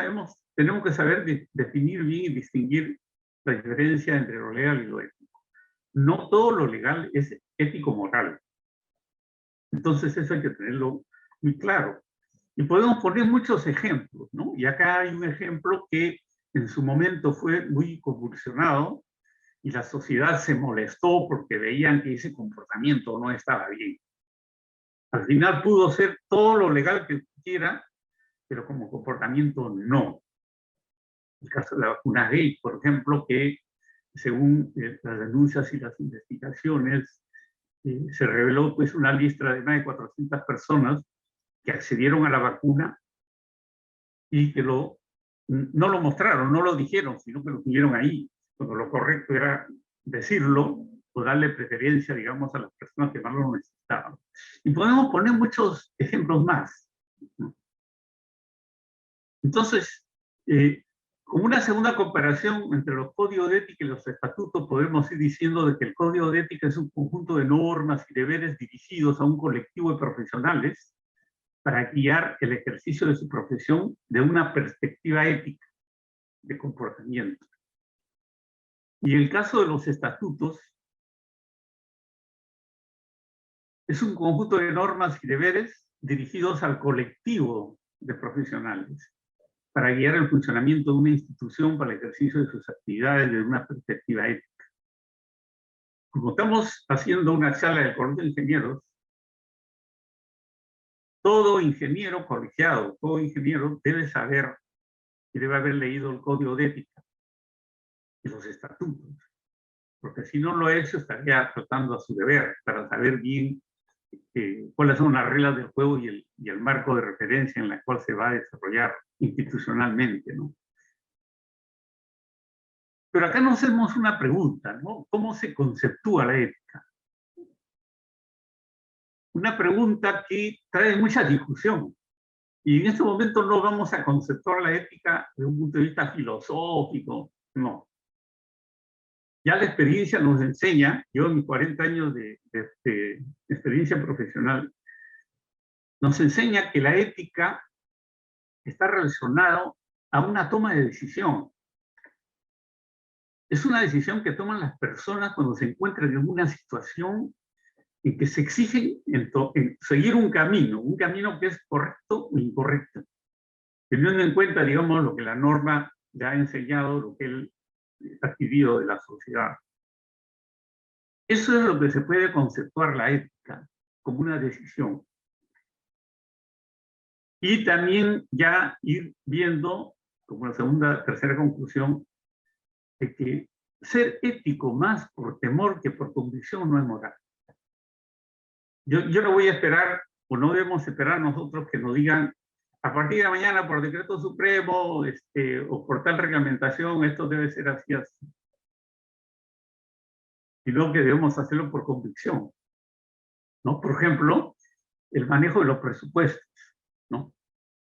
S4: tenemos que saber definir bien y distinguir la diferencia entre lo legal y lo ético. No todo lo legal es ético-moral. Entonces eso hay que tenerlo muy claro. Y podemos poner muchos ejemplos, ¿no? Y acá hay un ejemplo que en su momento fue muy convulsionado y la sociedad se molestó porque veían que ese comportamiento no estaba bien. Al final pudo ser todo lo legal que quiera, pero como comportamiento no. El caso de la vacuna gay, por ejemplo, que según las denuncias y las investigaciones, se reveló pues una lista de más de 400 personas que accedieron a la vacuna y que no lo mostraron, no lo dijeron, sino que lo tuvieron ahí, cuando lo correcto era decirlo o darle preferencia, digamos, a las personas que más lo necesitaban. Y podemos poner muchos ejemplos más, ¿no? Entonces, como una segunda comparación entre los códigos de ética y los estatutos, podemos ir diciendo de que el código de ética es un conjunto de normas y deberes dirigidos a un colectivo de profesionales para guiar el ejercicio de su profesión de una perspectiva ética de comportamiento. Y el caso de los estatutos es un conjunto de normas y deberes dirigidos al colectivo de profesionales para guiar el funcionamiento de una institución para el ejercicio de sus actividades desde una perspectiva ética. Como estamos haciendo una charla del Colegio de Ingenieros, todo ingeniero colegiado, todo ingeniero debe saber y debe haber leído el Código de Ética y los estatutos, porque si no lo ha hecho estaría tratando a su deber para saber bien cuáles son las reglas del juego y el marco de referencia en la cual se va a desarrollar institucionalmente, ¿no? Pero acá nos hacemos una pregunta, ¿no? ¿Cómo se conceptúa la ética? Una pregunta que trae mucha discusión. Y en este momento no vamos a conceptuar la ética desde un punto de vista filosófico, no. Ya la experiencia nos enseña, yo en mis 40 años de experiencia profesional, nos enseña que la ética está relacionada a una toma de decisión. Es una decisión que toman las personas cuando se encuentran en una situación en que se exigen en seguir un camino que es correcto o incorrecto, teniendo en cuenta, digamos, lo que la norma ya ha enseñado, lo que adquirido de la sociedad. Eso es lo que se puede conceptuar la ética, como una decisión. Y también ya ir viendo, como la segunda, tercera conclusión, de que ser ético más por temor que por convicción no es moral. Yo no voy a esperar, o no debemos esperar nosotros que nos digan, a partir de mañana por decreto supremo, o por tal reglamentación, esto debe ser así, así. Sino que debemos hacerlo por convicción, ¿no? Por ejemplo, el manejo de los presupuestos, ¿no?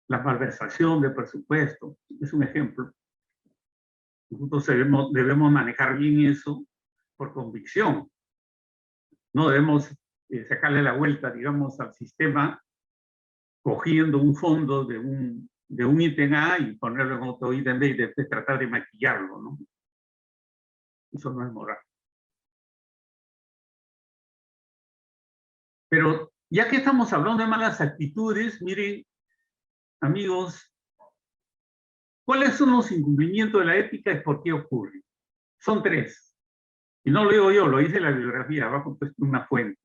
S4: La malversación de presupuesto, es un ejemplo. Nosotros debemos manejar bien eso por convicción. No debemos sacarle la vuelta, digamos, al sistema cogiendo un fondo de un ítem A y ponerlo en otro ítem B y después tratar de maquillarlo, ¿no? Eso no es moral. Pero ya que estamos hablando de malas actitudes, miren, amigos, ¿cuáles son los incumplimientos de la ética y por qué ocurren? Son 3. Y no lo digo yo, lo dice la bibliografía, abajo puesto una fuente,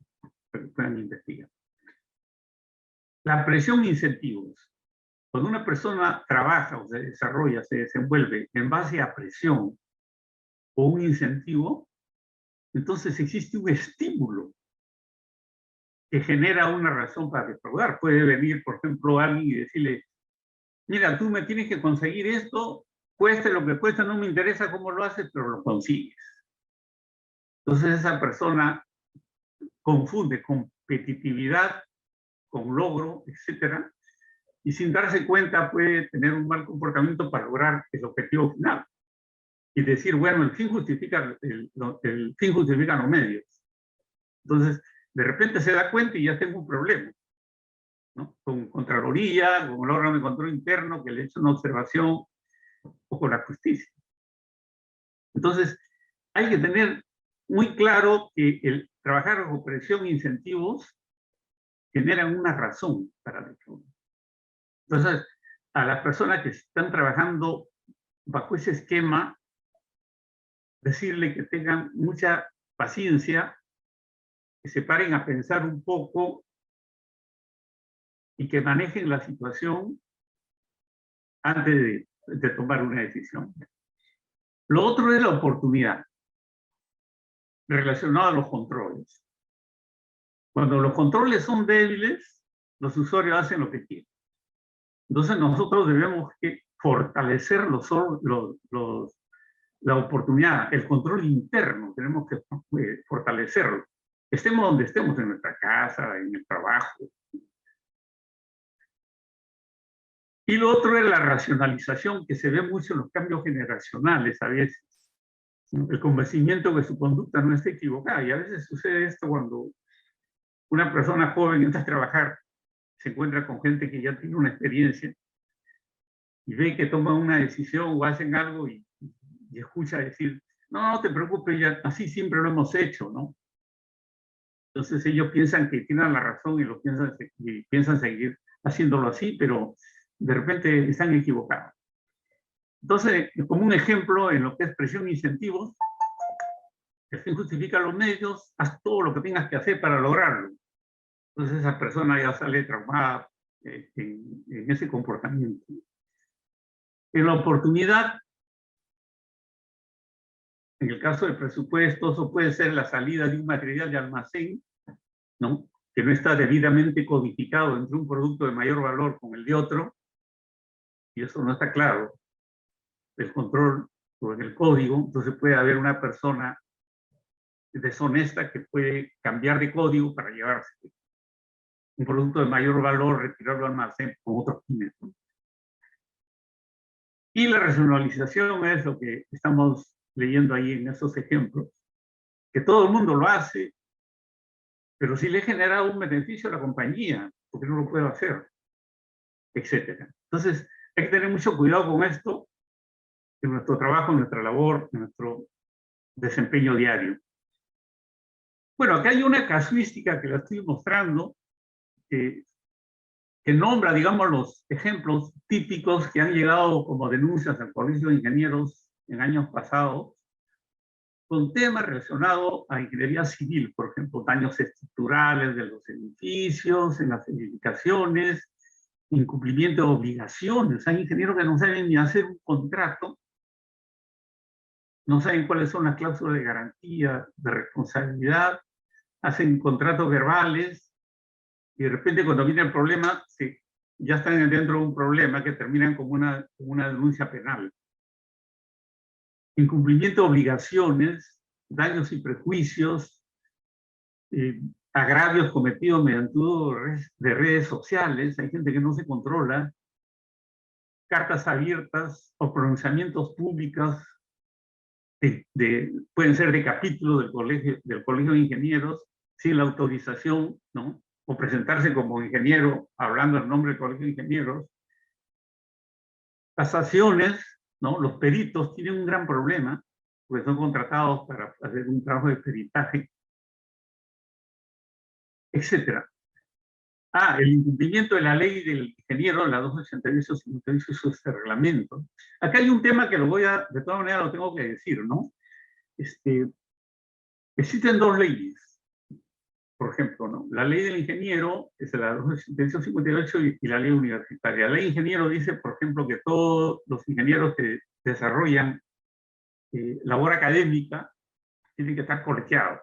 S4: para que puedan investigar. La presión e incentivos. Cuando una persona trabaja o se desarrolla, se desenvuelve en base a presión o un incentivo, entonces existe un estímulo que genera una razón para defraudar. Puede venir, por ejemplo, alguien y decirle, mira, tú me tienes que conseguir esto, cueste lo que cueste, no me interesa cómo lo haces, pero lo consigues. Entonces esa persona confunde competitividad con logro, etcétera, y sin darse cuenta puede tener un mal comportamiento para lograr el objetivo final. Y decir, bueno, el fin justifica los medios. Entonces, de repente se da cuenta y ya tengo un problema, ¿no? Con Contraloría, con el órgano de control interno que le ha hecho una observación, o con la justicia. Entonces, hay que tener muy claro que el trabajar bajo presión e incentivos generan una razón para defraudar. Entonces, a las personas que están trabajando bajo ese esquema, decirle que tengan mucha paciencia, que se paren a pensar un poco y que manejen la situación antes de tomar una decisión. Lo otro es la oportunidad, relacionada a los controles. Cuando los controles son débiles, los usuarios hacen lo que quieren. Entonces nosotros debemos fortalecer la oportunidad, el control interno, tenemos que fortalecerlo. Estemos donde estemos, en nuestra casa, en el trabajo. Y lo otro es la racionalización, que se ve mucho en los cambios generacionales a veces. El convencimiento que su conducta no esté equivocada. Y a veces sucede esto cuando una persona joven entra a trabajar, se encuentra con gente que ya tiene una experiencia y ve que toman una decisión o hacen algo y escucha decir, no, no te preocupes, ya, así siempre lo hemos hecho, ¿no? Entonces ellos piensan que tienen la razón y piensan seguir haciéndolo así, pero de repente están equivocados. Entonces, como un ejemplo en lo que es presión e incentivos, el fin justifica los medios, haz todo lo que tengas que hacer para lograrlo. Entonces esa persona ya sale traumada en ese comportamiento. En la oportunidad, en el caso de presupuestos, o puede ser la salida de un material de almacén, ¿no? Que no está debidamente codificado entre un producto de mayor valor con el de otro, y eso no está claro, el control o en el código, entonces puede haber una persona deshonesta que puede cambiar de código para llevarse un producto de mayor valor, retirarlo al almacén con otros fines, ¿no? Y la racionalización es lo que estamos leyendo ahí en esos ejemplos, que todo el mundo lo hace, pero si le he generado un beneficio a la compañía, ¿por qué no lo puedo hacer? Etcétera. Entonces, hay que tener mucho cuidado con esto, en nuestro trabajo, en nuestra labor, en nuestro desempeño diario. Bueno, acá hay una casuística que la estoy mostrando, que nombra, digamos, los ejemplos típicos que han llegado como denuncias al Colegio de Ingenieros en años pasados con temas relacionados a ingeniería civil, por ejemplo, daños estructurales de los edificios, en las edificaciones, incumplimiento de obligaciones. Hay ingenieros que no saben ni hacer un contrato, no saben cuáles son las cláusulas de garantía, de responsabilidad, hacen contratos verbales y de repente cuando viene el problema, ya están dentro de un problema que terminan como una denuncia penal. Incumplimiento de obligaciones, daños y prejuicios, agravios cometidos mediante de redes sociales, hay gente que no se controla, cartas abiertas o pronunciamientos públicos pueden ser de capítulo del colegio de ingenieros sin la autorización, ¿no? O presentarse como ingeniero hablando en nombre del colegio de ingenieros. Tasaciones, ¿no? Los peritos tienen un gran problema porque son contratados para hacer un trabajo de peritaje, etc. El incumplimiento de la ley del ingeniero, la 288-58, es este reglamento. Acá hay un tema que de todas maneras lo tengo que decir, ¿no? Existen dos leyes, por ejemplo, ¿no? La ley del ingeniero es la 288-58 y la ley universitaria. La ley del ingeniero dice, por ejemplo, que todos los ingenieros que desarrollan labor académica tienen que estar colegiados.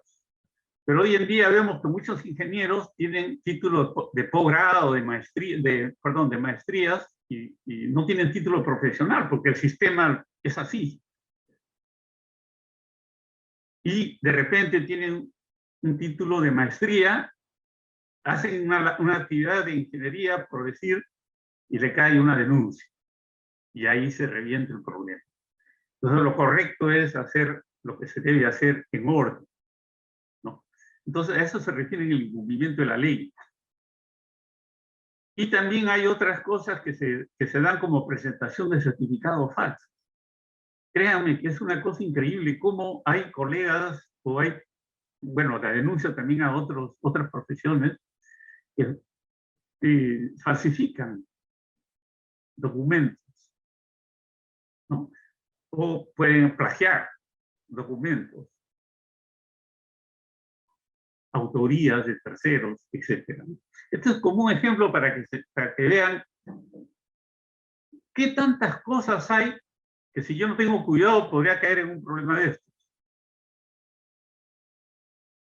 S4: Pero hoy en día vemos que muchos ingenieros tienen títulos de posgrado, de maestrías, y no tienen título profesional, porque el sistema es así. Y de repente tienen un título de maestría, hacen una actividad de ingeniería, por decir, y le cae una denuncia. Y ahí se revienta el problema. Entonces lo correcto es hacer lo que se debe hacer en orden, ¿no? Entonces a eso se refiere en el incumplimiento de la ley. Y también hay otras cosas que se dan como presentación de certificados falsos. Créanme que es una cosa increíble cómo hay colegas o hay, bueno, la denuncia también a otras profesiones que falsifican documentos, ¿no? O pueden plagiar documentos, autorías de terceros, etc. Esto es como un ejemplo para que vean qué tantas cosas hay que si yo no tengo cuidado podría caer en un problema de estos.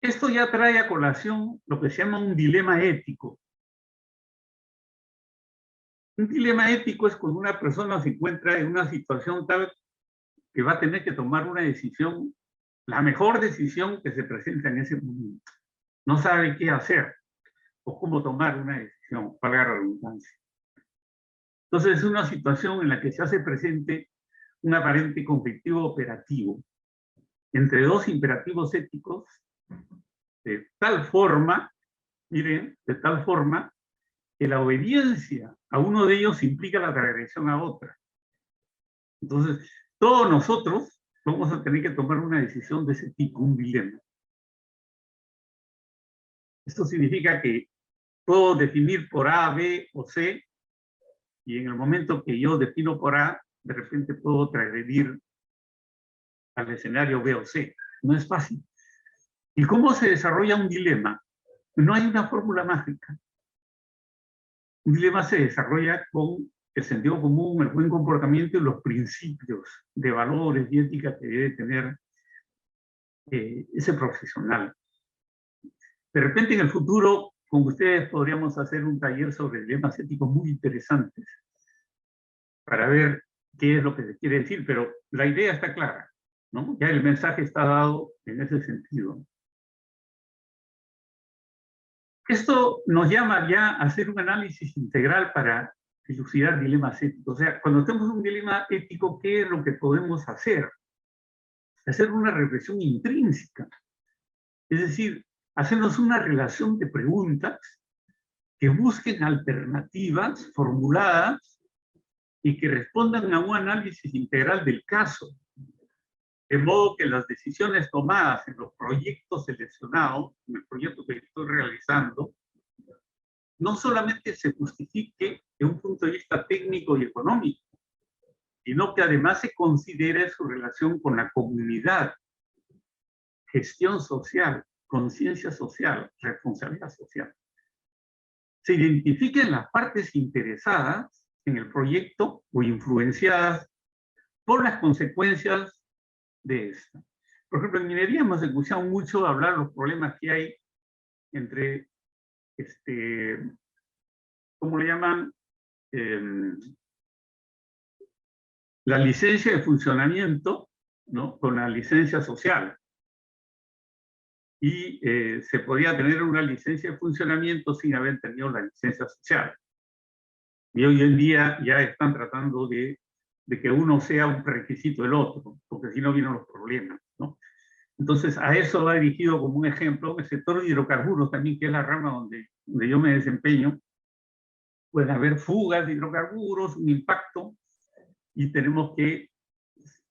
S4: Esto ya trae a colación lo que se llama un dilema ético. Un dilema ético es cuando una persona se encuentra en una situación tal que va a tener que tomar una decisión, la mejor decisión que se presenta en ese momento. No sabe qué hacer o cómo tomar una decisión, valga la redundancia. Entonces es una situación en la que se hace presente un aparente conflictivo operativo entre dos imperativos éticos de tal forma, miren, de tal forma que la obediencia a uno de ellos implica la transgresión a otra. Entonces, todos nosotros vamos a tener que tomar una decisión de ese tipo, un dilema. Esto significa que puedo definir por A, B o C, y en el momento que yo defino por A, de repente puedo transgredir al escenario B o C. No es fácil. ¿Y cómo se desarrolla un dilema? No hay una fórmula mágica. Un dilema se desarrolla con el sentido común, el buen comportamiento y los principios de valores y ética que debe tener ese profesional. De repente en el futuro, con ustedes podríamos hacer un taller sobre dilemas éticos muy interesantes para ver qué es lo que se quiere decir, pero la idea está clara, ¿no? Ya el mensaje está dado en ese sentido. Esto nos llama ya a hacer un análisis integral para dilucidar dilemas éticos. O sea, cuando tenemos un dilema ético, ¿qué es lo que podemos hacer? Hacer una reflexión intrínseca. Es decir, hacernos una relación de preguntas que busquen alternativas formuladas y que respondan a un análisis integral del caso. De modo que las decisiones tomadas en los proyectos seleccionados, en el proyecto que estoy realizando, no solamente se justifique de un punto de vista técnico y económico, sino que además se considere su relación con la comunidad, gestión social, conciencia social, responsabilidad social. Se identifiquen las partes interesadas en el proyecto o influenciadas por las consecuencias de esto. Por ejemplo, en minería hemos escuchado mucho hablar de los problemas que hay entre, ¿cómo le llaman? La licencia de funcionamiento, ¿no?, con la licencia social. Y se podía tener una licencia de funcionamiento sin haber tenido la licencia social. Y hoy en día ya están tratando de que uno sea un prerequisito del otro, porque si no vienen los problemas, ¿no? Entonces, a eso va dirigido como un ejemplo el sector de hidrocarburos también, que es la rama donde yo me desempeño. Puede haber fugas de hidrocarburos, un impacto, y tenemos que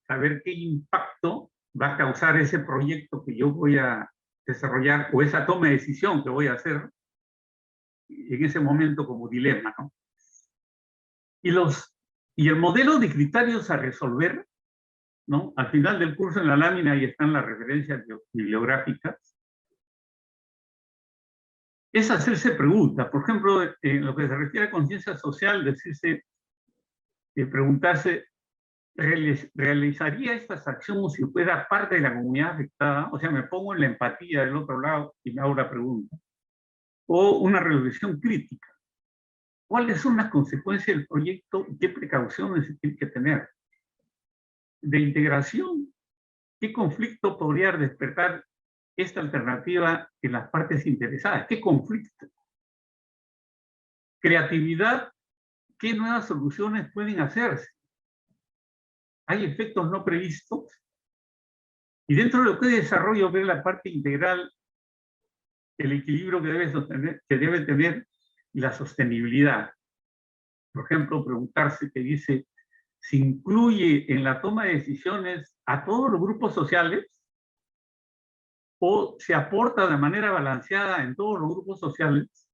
S4: saber qué impacto va a causar ese proyecto que yo voy a desarrollar, o esa toma de decisión que voy a hacer en ese momento como dilema, ¿no? Y el modelo de criterios a resolver, ¿no? Al final del curso en la lámina ahí están las referencias bibliográficas. Es hacerse preguntas. Por ejemplo, en lo que se refiere a conciencia social, preguntarse, ¿realizaría estas acciones si fuera parte de la comunidad afectada? O sea, me pongo en la empatía del otro lado y me hago la pregunta. O una reflexión crítica. ¿Cuáles son las consecuencias del proyecto y qué precauciones se tienen que tener? De integración, ¿qué conflicto podría despertar esta alternativa en las partes interesadas? ¿Qué conflicto? Creatividad, ¿qué nuevas soluciones pueden hacerse? ¿Hay efectos no previstos? Y dentro de lo que es desarrollo, ver la parte integral, el equilibrio que debe tener la sostenibilidad. Por ejemplo, preguntarse qué dice, ¿se incluye en la toma de decisiones a todos los grupos sociales? ¿O se aporta de manera balanceada en todos los grupos sociales?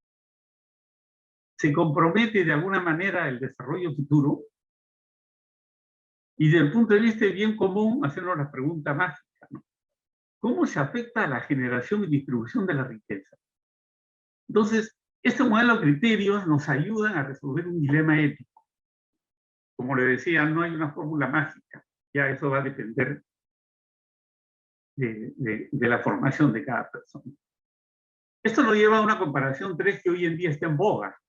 S4: ¿Se compromete de alguna manera el desarrollo futuro? Y desde el punto de vista del bien común, hacernos la pregunta mágica, ¿no? ¿Cómo se afecta a la generación y distribución de la riqueza? Entonces, este modelo de criterios nos ayudan a resolver un dilema ético. Como le decía, no hay una fórmula mágica. Ya eso va a depender de la formación de cada persona. Esto nos lleva a una comparación 3 que hoy en día está en boga.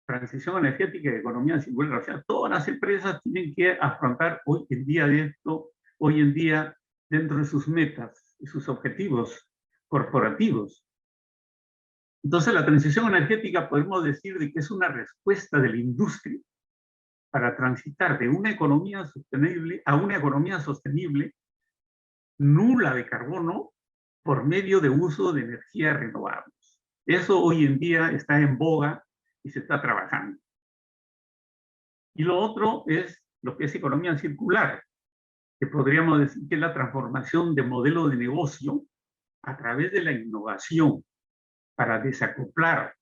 S4: Transición energética y economía circular. O sea, todas las empresas tienen que afrontar hoy en día dentro de sus metas y sus objetivos corporativos. Entonces, la transición energética podemos decir de que es una respuesta de la industria para transitar de una economía sostenible a una economía sostenible, nula de carbono, por medio de uso de energías renovables. Eso hoy en día está en boga y se está trabajando. Y lo otro es lo que es economía circular, que podríamos decir que es la transformación de modelo de negocio a través de la innovación para desacoplar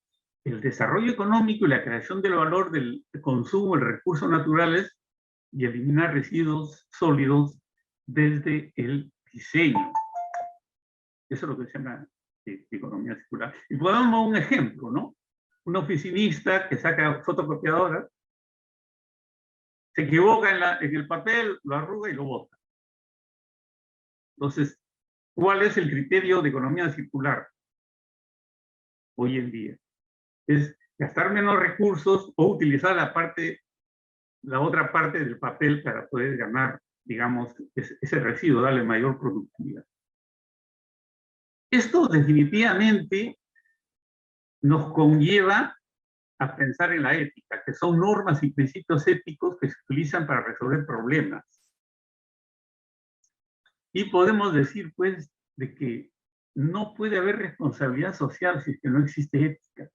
S4: el desarrollo económico y la creación del valor del consumo de recursos naturales y eliminar residuos sólidos desde el diseño. Eso es lo que se llama economía circular. Y podemos un ejemplo, ¿no? Un oficinista que saca fotocopiadora, se equivoca en el papel, lo arruga y lo bota. Entonces, ¿cuál es el criterio de economía circular hoy en día? Es gastar menos recursos o utilizar la otra parte del papel para poder ganar, digamos, ese residuo, darle mayor productividad. Esto definitivamente nos conlleva a pensar en la ética, que son normas y principios éticos que se utilizan para resolver problemas. Y podemos decir, pues, de que no puede haber responsabilidad social si es que no existe ética,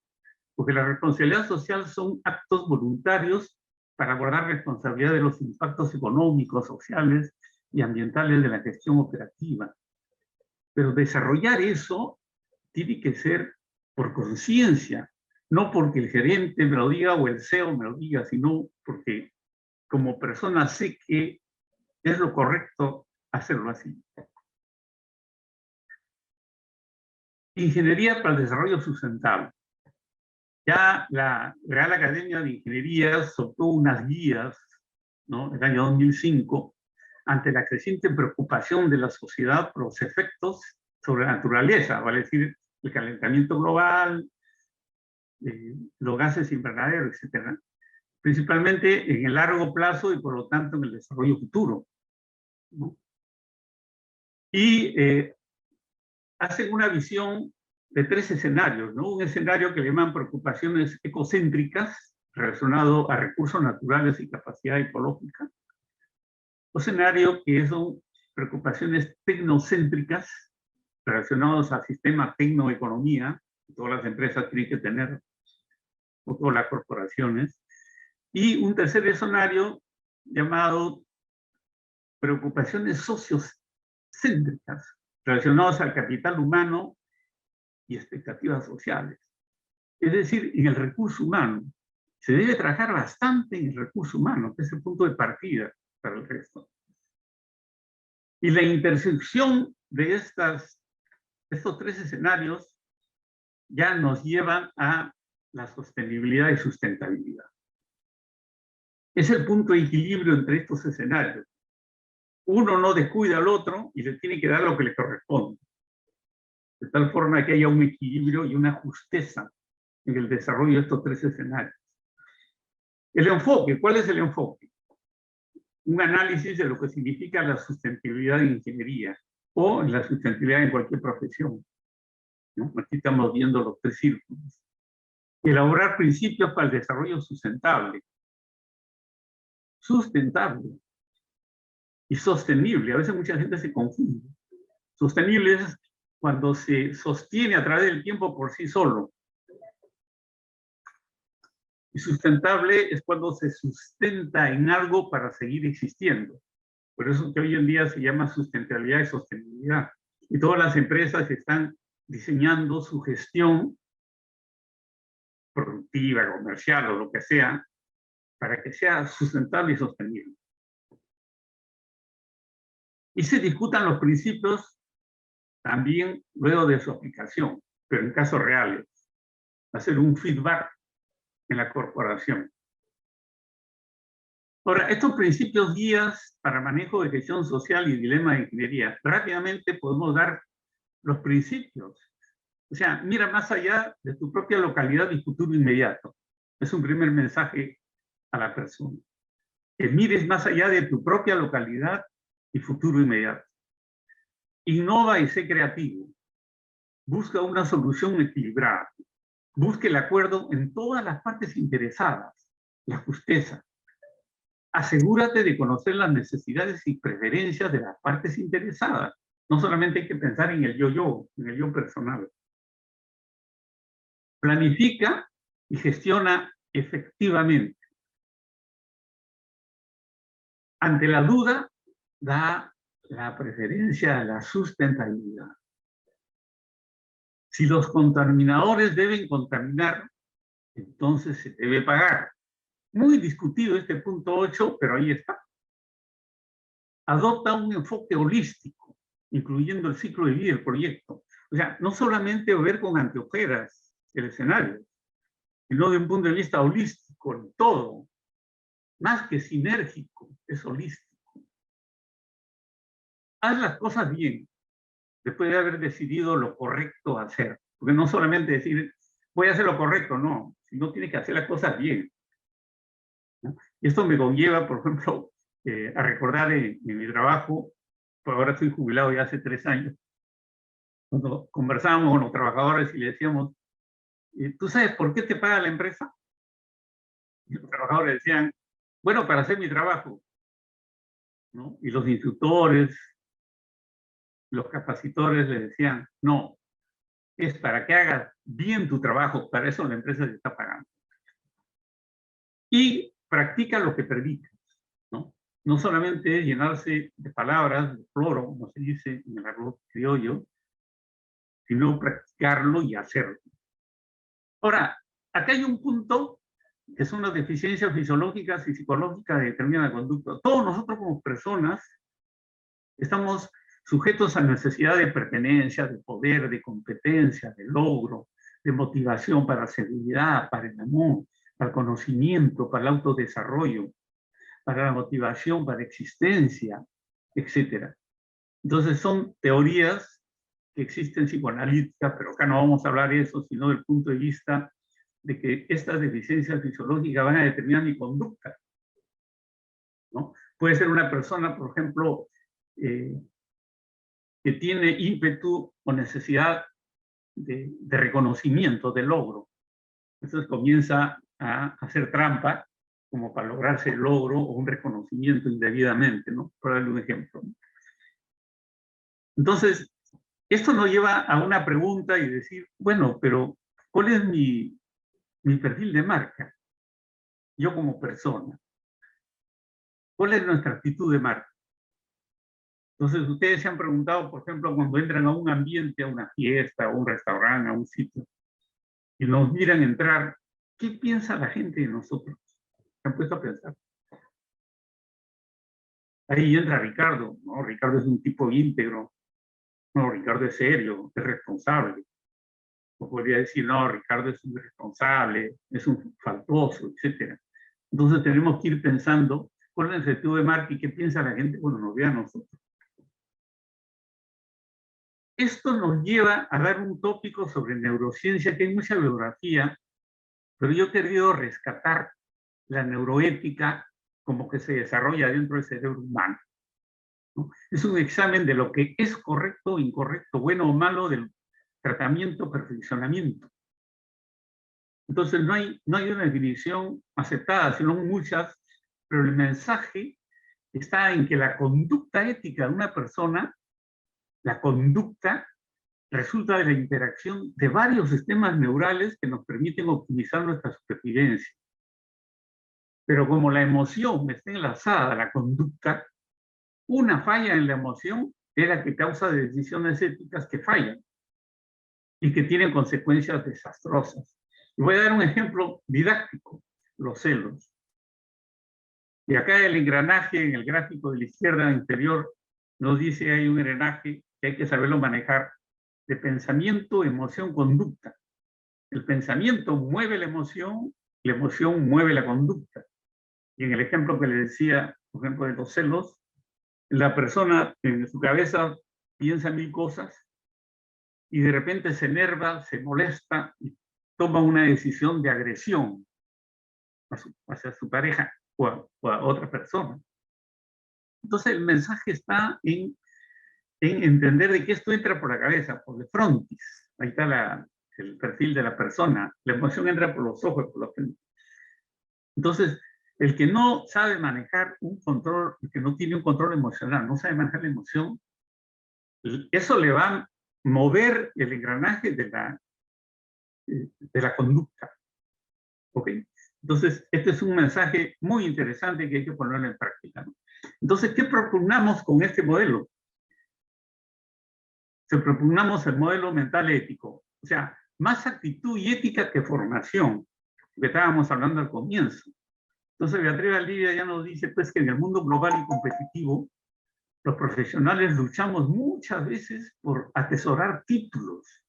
S4: porque la responsabilidad social son actos voluntarios para abordar responsabilidad de los impactos económicos, sociales y ambientales de la gestión operativa. Pero desarrollar eso tiene que ser por conciencia, no porque el gerente me lo diga o el CEO me lo diga, sino porque como persona sé que es lo correcto hacerlo así. Ingeniería para el desarrollo sustentable. Ya la Real Academia de Ingeniería soltó unas guías, ¿no?, en el año 2005, ante la creciente preocupación de la sociedad por los efectos sobre la naturaleza, vale decir, el calentamiento global, los gases invernaderos, etc. Principalmente en el largo plazo y por lo tanto en el desarrollo futuro, ¿no? Y hacen una visión de 3 escenarios, ¿no? Un escenario que le llaman preocupaciones ecocéntricas, relacionado a recursos naturales y capacidad ecológica. Un escenario que son preocupaciones tecnocéntricas, relacionados al sistema tecnoeconomía, que todas las empresas tienen que tener, o todas las corporaciones. Y un tercer escenario llamado preocupaciones sociocéntricas, relacionados al capital humano y expectativas sociales. Es decir, en el recurso humano. Se debe trabajar bastante en el recurso humano, que es el punto de partida para el resto. Y la intersección de estos 3 escenarios ya nos llevan a la sostenibilidad y sustentabilidad. Es el punto de equilibrio entre estos escenarios. Uno no descuida al otro y le tiene que dar lo que le corresponde. De tal forma que haya un equilibrio y una justeza en el desarrollo de estos 3 escenarios. El enfoque, ¿cuál es el enfoque? Un análisis de lo que significa la sustentabilidad en ingeniería o la sustentabilidad en cualquier profesión, ¿no? Aquí estamos viendo los 3 círculos. Elaborar principios para el desarrollo sustentable. Sustentable y sostenible. A veces mucha gente se confunde. Sostenible es cuando se sostiene a través del tiempo por sí solo. Y sustentable es cuando se sustenta en algo para seguir existiendo. Por eso que hoy en día se llama sustentabilidad y sostenibilidad. Y todas las empresas están diseñando su gestión productiva, comercial o lo que sea, para que sea sustentable y sostenible. Y se discutan los principios también luego de su aplicación, pero en casos reales. Hacer un feedback en la corporación. Ahora, estos principios guías para manejo de gestión social y dilema de ingeniería, rápidamente podemos dar los principios. O sea, mira más allá de tu propia localidad y futuro inmediato. Es un primer mensaje a la persona. Que mires más allá de tu propia localidad y futuro inmediato. Innova y sé creativo. Busca una solución equilibrada. Busque el acuerdo en todas las partes interesadas, la justeza. Asegúrate de conocer las necesidades y preferencias de las partes interesadas. No solamente hay que pensar en el yo, en el yo personal. Planifica y gestiona efectivamente. Ante la duda, da la preferencia a la sustentabilidad. Si los contaminadores deben contaminar, entonces se debe pagar. Muy discutido este punto 8, pero ahí está. Adopta un enfoque holístico, incluyendo el ciclo de vida del proyecto. O sea, no solamente ver con anteojeras el escenario, sino de un punto de vista holístico, en todo. Más que sinérgico, es holístico. Haz las cosas bien, después de haber decidido lo correcto a hacer. Porque no solamente decir, voy a hacer lo correcto, no, sino tiene que hacer las cosas bien. ¿No? Y esto me conlleva, por ejemplo, a recordar en mi trabajo, pues ahora estoy jubilado ya hace 3 años, cuando conversábamos con los trabajadores y le decíamos, ¿tú sabes por qué te paga la empresa? Y los trabajadores decían, bueno, para hacer mi trabajo, ¿no? Y los instructores, los capacitores les decían, no, es para que hagas bien tu trabajo, para eso la empresa te está pagando. Y practica lo que predicas, ¿no? No solamente es llenarse de palabras, de floro, como se dice en el argot criollo, sino practicarlo y hacerlo. Ahora, acá hay un punto que son las deficiencias fisiológicas y psicológicas que determinan la conducta. Todos nosotros como personas estamos sujetos a necesidad de pertenencia, de poder, de competencia, de logro, de motivación para la seguridad, para el amor, para el conocimiento, para el autodesarrollo, para la motivación, para la existencia, etc. Entonces son teorías que existen psicoanalíticas, pero acá no vamos a hablar de eso, sino del punto de vista de que estas deficiencias fisiológicas van a determinar mi conducta, ¿no? Puede ser una persona, por ejemplo, que tiene ímpetu o necesidad de reconocimiento, de logro. Entonces comienza a hacer trampa como para lograrse el logro o un reconocimiento indebidamente, ¿no? Por darle un ejemplo. Entonces, esto nos lleva a una pregunta y decir, bueno, pero ¿cuál es mi perfil de marca? Yo como persona. ¿Cuál es nuestra actitud de marca? Entonces, ustedes se han preguntado, por ejemplo, cuando entran a un ambiente, a una fiesta, a un restaurante, a un sitio, y nos miran entrar, ¿qué piensa la gente de nosotros? ¿Se han puesto a pensar? Ahí entra Ricardo, ¿no? Ricardo es un tipo íntegro. No, Ricardo es serio, es responsable. O podría decir, no, Ricardo es un irresponsable, es un faltoso, etc. Entonces tenemos que ir pensando cuál es el sentido de marca y qué piensa la gente cuando nos ve a nosotros. Esto nos lleva a dar un tópico sobre neurociencia, que hay mucha bibliografía, pero yo he querido rescatar la neuroética como que se desarrolla dentro del cerebro humano, ¿no? Es un examen de lo que es correcto o incorrecto, bueno o malo del tratamiento, perfeccionamiento. Entonces no hay una definición aceptada, sino muchas, pero el mensaje está en que la conducta ética de una persona, la conducta resulta de la interacción de varios sistemas neurales que nos permiten optimizar nuestra supervivencia. Pero como la emoción está enlazada a la conducta, una falla en la emoción es la que causa decisiones éticas que fallan y que tienen consecuencias desastrosas. Y voy a dar un ejemplo didáctico, los celos. Y acá el engranaje en el gráfico de la izquierda inferior nos dice que hay un engranaje que hay que saberlo manejar de pensamiento, emoción, conducta. El pensamiento mueve la emoción mueve la conducta. Y en el ejemplo que le decía, por ejemplo, de los celos, la persona en su cabeza piensa mil cosas y de repente se enerva, se molesta y toma una decisión de agresión hacia su pareja o a otra persona. Entonces el mensaje está en entender de que esto entra por la cabeza, por el frontis. Ahí está el perfil de la persona. La emoción entra por los ojos, por la frente. Entonces, el que no sabe manejar un control, el que no tiene un control emocional, no sabe manejar la emoción, eso le va a mover el engranaje de la conducta. ¿Ok? Entonces, este es un mensaje muy interesante que hay que ponerlo en práctica, ¿no? Entonces, ¿qué propugnamos con este modelo? Se propugnamos el modelo mental ético. O sea, más actitud y ética que formación, que estábamos hablando al comienzo. Entonces, Beatriz Valdivia ya nos dice pues, que en el mundo global y competitivo, los profesionales luchamos muchas veces por atesorar títulos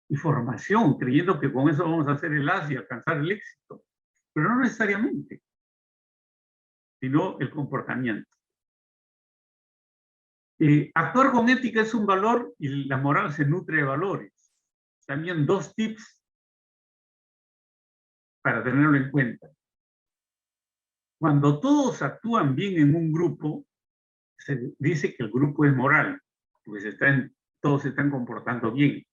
S4: y formación, creyendo que con eso vamos a hacer el as y alcanzar el éxito. Pero no necesariamente, sino el comportamiento. Actuar con ética es un valor y la moral se nutre de valores. También dos tips para tenerlo en cuenta. Cuando todos actúan bien en un grupo, se dice que el grupo es moral, porque todos se están comportando bien.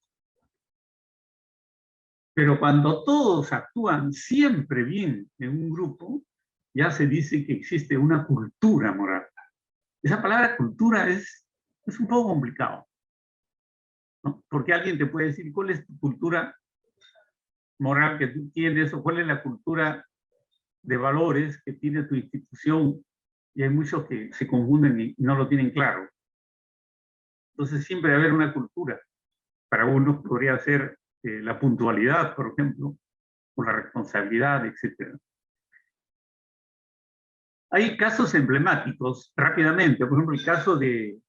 S4: Pero cuando todos actúan siempre bien en un grupo, ya se dice que existe una cultura moral. Esa palabra cultura es un poco complicado, ¿no? Porque alguien te puede decir cuál es tu cultura moral que tú tienes o cuál es la cultura de valores que tiene tu institución, y hay muchos que se confunden y no lo tienen claro. Entonces siempre debe haber una cultura. Para unos podría ser la puntualidad, por ejemplo, o la responsabilidad, etc. Hay casos emblemáticos, rápidamente, por ejemplo, el caso de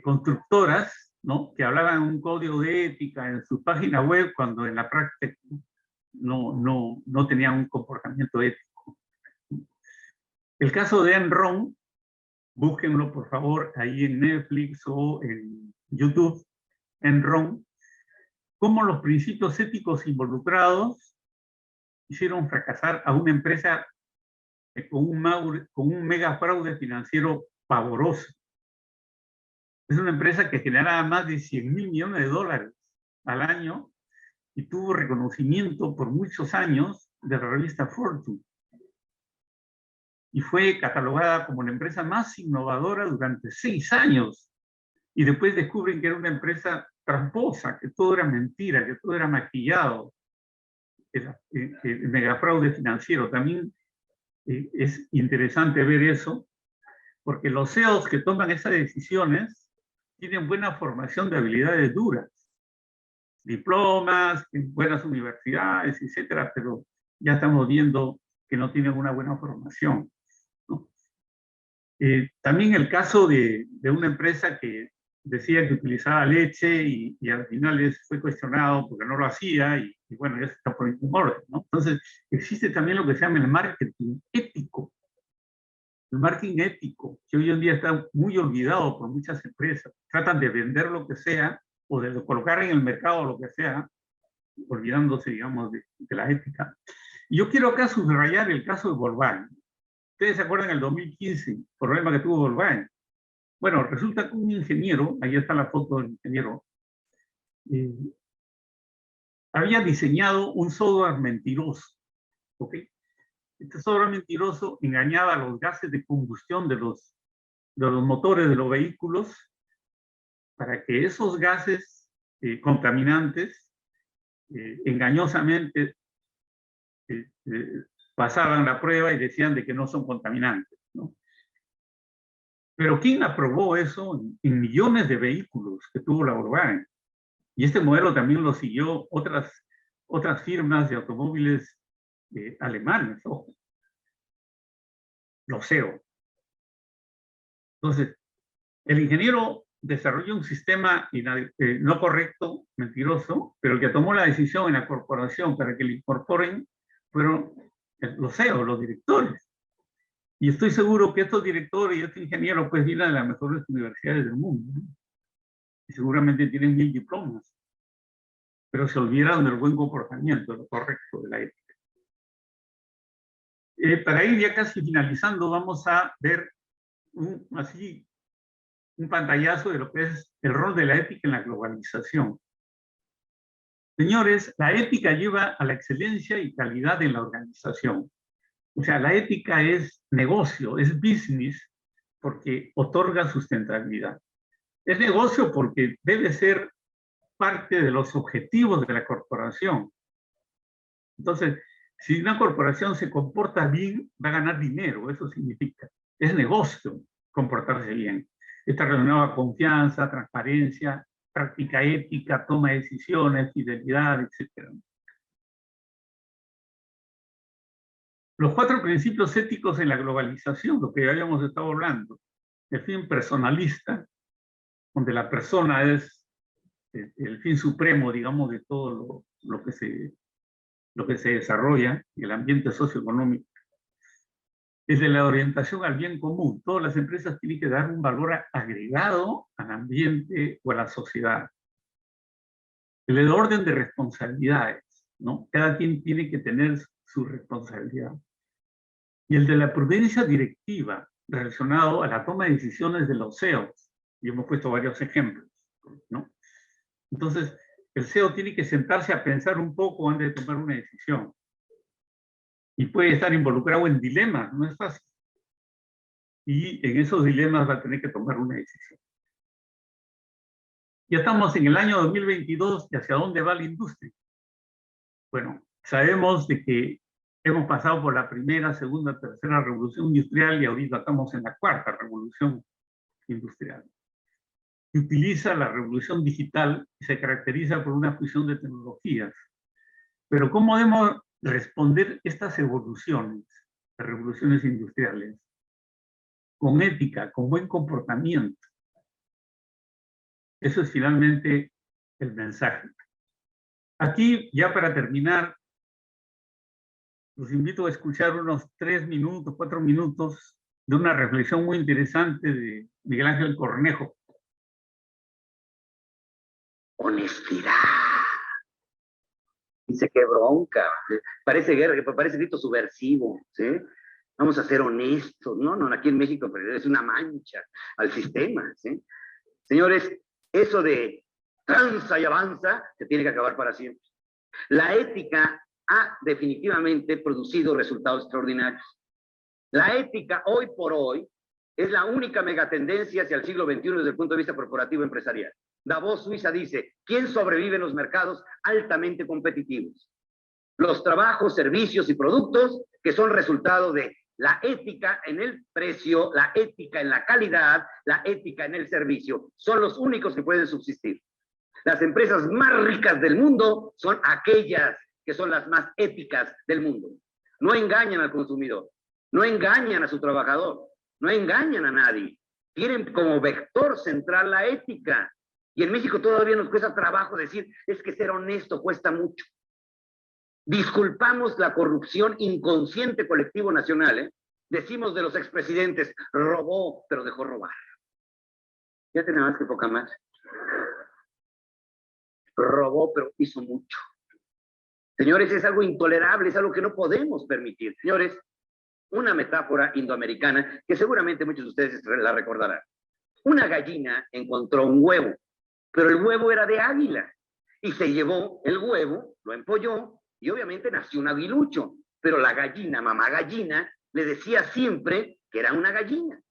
S4: constructoras, ¿no?, que hablaban un código de ética en su página web cuando en la práctica no tenían un comportamiento ético. El caso de Enron, búsquenlo por favor ahí en Netflix o en YouTube, Enron, cómo los principios éticos involucrados hicieron fracasar a una empresa con un mega fraude financiero pavoroso. Es una empresa que generaba más de 100.000 millones de dólares al año y tuvo reconocimiento por muchos años de la revista Fortune. Y fue catalogada como la empresa más innovadora durante 6 años. Y después descubren que era una empresa tramposa, que todo era mentira, que todo era maquillado. El megafraude financiero. También es interesante ver eso, porque los CEOs que toman esas decisiones tienen buena formación de habilidades duras, diplomas en buenas universidades, etcétera, pero ya estamos viendo que no tienen una buena formación, ¿no? También el caso de una empresa que decía que utilizaba leche y al final fue cuestionado porque no lo hacía y bueno, ya se está poniendo en orden, ¿no? Entonces, existe también lo que se llama el marketing ético. El marketing ético, que hoy en día está muy olvidado por muchas empresas. Tratan de vender lo que sea o de colocar en el mercado lo que sea, olvidándose, digamos, de la ética. Y yo quiero acá subrayar el caso de Volkswagen. ¿Ustedes se acuerdan del 2015, el problema que tuvo Volkswagen? Bueno, resulta que un ingeniero, ahí está la foto del ingeniero, había diseñado un software mentiroso, ¿ok? Este software mentiroso engañaba a los gases de combustión de los motores de los vehículos para que esos gases contaminantes engañosamente pasaban la prueba y decían de que no son contaminantes, ¿no? Pero ¿quién aprobó eso en millones de vehículos que tuvo la Volkswagen? Y este modelo también lo siguió otras firmas de automóviles alemanes, ojo. Los CEO. Entonces, el ingeniero desarrolló un sistema no correcto, mentiroso, pero el que tomó la decisión en la corporación para que le incorporen fueron los CEO, los directores. Y estoy seguro que estos directores y este ingeniero pues vienen de las mejores universidades del mundo, ¿no? Y seguramente tienen 1000 diplomas, pero se olvidaron del buen comportamiento, lo correcto, de la ética. Para ir ya casi finalizando, vamos a ver un pantallazo de lo que es el rol de la ética en la globalización. Señores, la ética lleva a la excelencia y calidad en la organización. O sea, la ética es negocio, es business, porque otorga sustentabilidad. Es negocio porque debe ser parte de los objetivos de la corporación. Entonces, si una corporación se comporta bien, va a ganar dinero, eso significa. Es negocio comportarse bien. Está relacionado a confianza, transparencia, práctica ética, toma de decisiones, fidelidad, etc. Los 4 principios éticos en la globalización, lo que ya habíamos estado hablando. El fin personalista, donde la persona es el fin supremo, digamos, de todo lo que se desarrolla en el ambiente socioeconómico. Es de la orientación al bien común. Todas las empresas tienen que dar un valor agregado al ambiente o a la sociedad. El orden de responsabilidades, ¿no? Cada quien tiene que tener su responsabilidad. Y el de la prudencia directiva, relacionado a la toma de decisiones de los CEOs. Y hemos puesto varios ejemplos, ¿no? Entonces, el CEO tiene que sentarse a pensar un poco antes de tomar una decisión. Y puede estar involucrado en dilemas, no es fácil. Y en esos dilemas va a tener que tomar una decisión. Ya estamos en el año 2022 y hacia dónde va la industria. Bueno, sabemos de que hemos pasado por la primera, segunda, tercera revolución industrial y ahorita estamos en la 4ª revolución industrial. Que utiliza la revolución digital y se caracteriza por una fusión de tecnologías. Pero ¿cómo debemos responder estas evoluciones, las revoluciones industriales? con ética, con buen comportamiento. Eso es finalmente el mensaje. Aquí, ya para terminar, los invito a escuchar unos 3 minutos, 4 minutos de una reflexión muy interesante de Miguel Ángel Cornejo.
S5: Honestidad. Dice, qué bronca. Parece guerra, parece grito subversivo, ¿sí? Vamos a ser honestos. No, no, aquí en México es una mancha al sistema, ¿sí? Señores, eso de tranza y avanza se tiene que acabar para siempre. La ética ha definitivamente producido resultados extraordinarios. La ética, hoy por hoy, es la única megatendencia hacia el siglo XXI desde el punto de vista corporativo empresarial. Davos, Suiza, dice, ¿quién sobrevive en los mercados altamente competitivos? Los trabajos, servicios y productos que son resultado de la ética en el precio, la ética en la calidad, la ética en el servicio. Son los únicos que pueden subsistir. Las empresas más ricas del mundo son aquellas que son las más éticas del mundo. No engañan al consumidor, no engañan a su trabajador, no engañan a nadie. Tienen como vector central la ética. Y en México todavía nos cuesta trabajo decir, es que ser honesto cuesta mucho. Disculpamos la corrupción inconsciente colectivo nacional, ¿eh? Decimos de los expresidentes, robó, pero dejó robar. Ya tiene más que poca más. Robó, pero hizo mucho. Señores, es algo intolerable, es algo que no podemos permitir. Señores, una metáfora indoamericana que seguramente muchos de ustedes la recordarán. Una gallina encontró un huevo, pero el huevo era de águila. Y se llevó el huevo, lo empolló, y obviamente nació un aguilucho. Pero la gallina, mamá gallina, le decía siempre que era una gallina.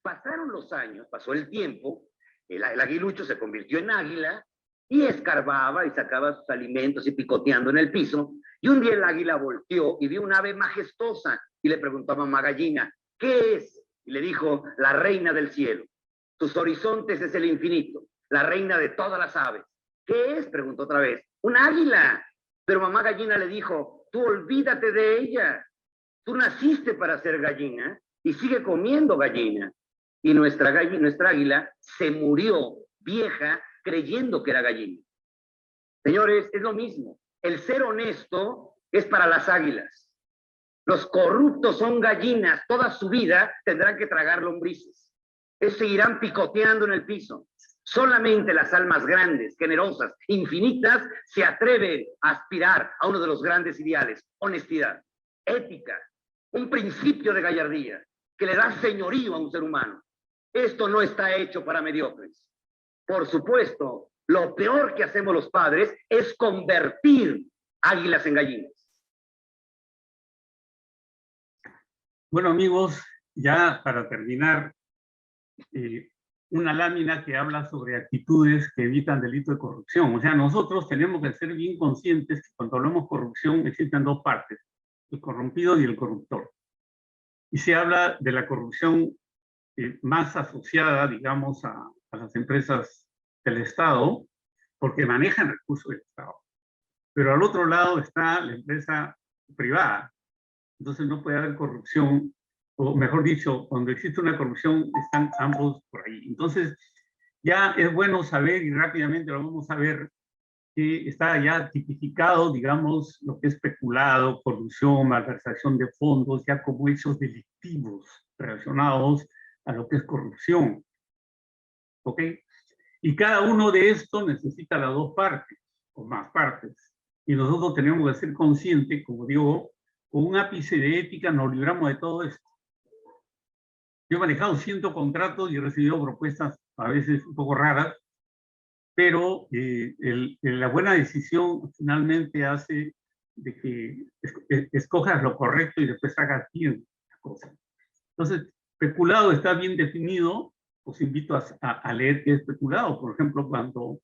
S5: Pasaron los años, pasó el tiempo, el aguilucho se convirtió en águila, y escarbaba y sacaba sus alimentos y picoteando en el piso. Y un día el águila volteó y vio un ave majestuosa y le preguntó a mamá gallina, ¿qué es? Y le dijo, la reina del cielo. Sus horizontes es el infinito, la reina de todas las aves. ¿Qué es? Preguntó otra vez. Un águila. Pero mamá gallina le dijo, tú olvídate de ella. Tú naciste para ser gallina y sigue comiendo gallina. Y nuestra águila se murió vieja creyendo que era gallina. Señores, es lo mismo. El ser honesto es para las águilas. Los corruptos son gallinas. Toda su vida tendrán que tragar lombrices. Seguirán picoteando en el piso. Solamente las almas grandes, generosas, infinitas, se atreven a aspirar a uno de los grandes ideales. Honestidad, ética, un principio de gallardía que le da señorío a un ser humano. Esto no está hecho para mediocres. Por supuesto, lo peor que hacemos los padres es convertir águilas en gallinas.
S4: Bueno, amigos, ya para terminar, una lámina que habla sobre actitudes que evitan delito de corrupción. O sea, nosotros tenemos que ser bien conscientes que cuando hablamos de corrupción existen dos partes, el corrompido y el corruptor. Y se habla de la corrupción más asociada, digamos, a las empresas del Estado, porque manejan recursos del Estado. Pero al otro lado está la empresa privada. Entonces no puede haber corrupción, o mejor dicho, cuando existe una corrupción están ambos por ahí. Entonces ya es bueno saber, y rápidamente lo vamos a ver, que está ya tipificado, digamos, lo que es peculado, corrupción, malversación de fondos, ya como hechos delictivos relacionados a lo que es corrupción. ¿Ok? Y cada uno de estos necesita las dos partes, o más partes. Y nosotros tenemos que ser conscientes, como digo, con un ápice de ética nos libramos de todo esto. Yo he manejado 100 contratos y he recibido propuestas a veces un poco raras, pero la buena decisión finalmente hace de que escojas lo correcto y después hagas bien la cosa. Entonces, peculado está bien definido. Os invito a leer qué es peculado. Por ejemplo, cuando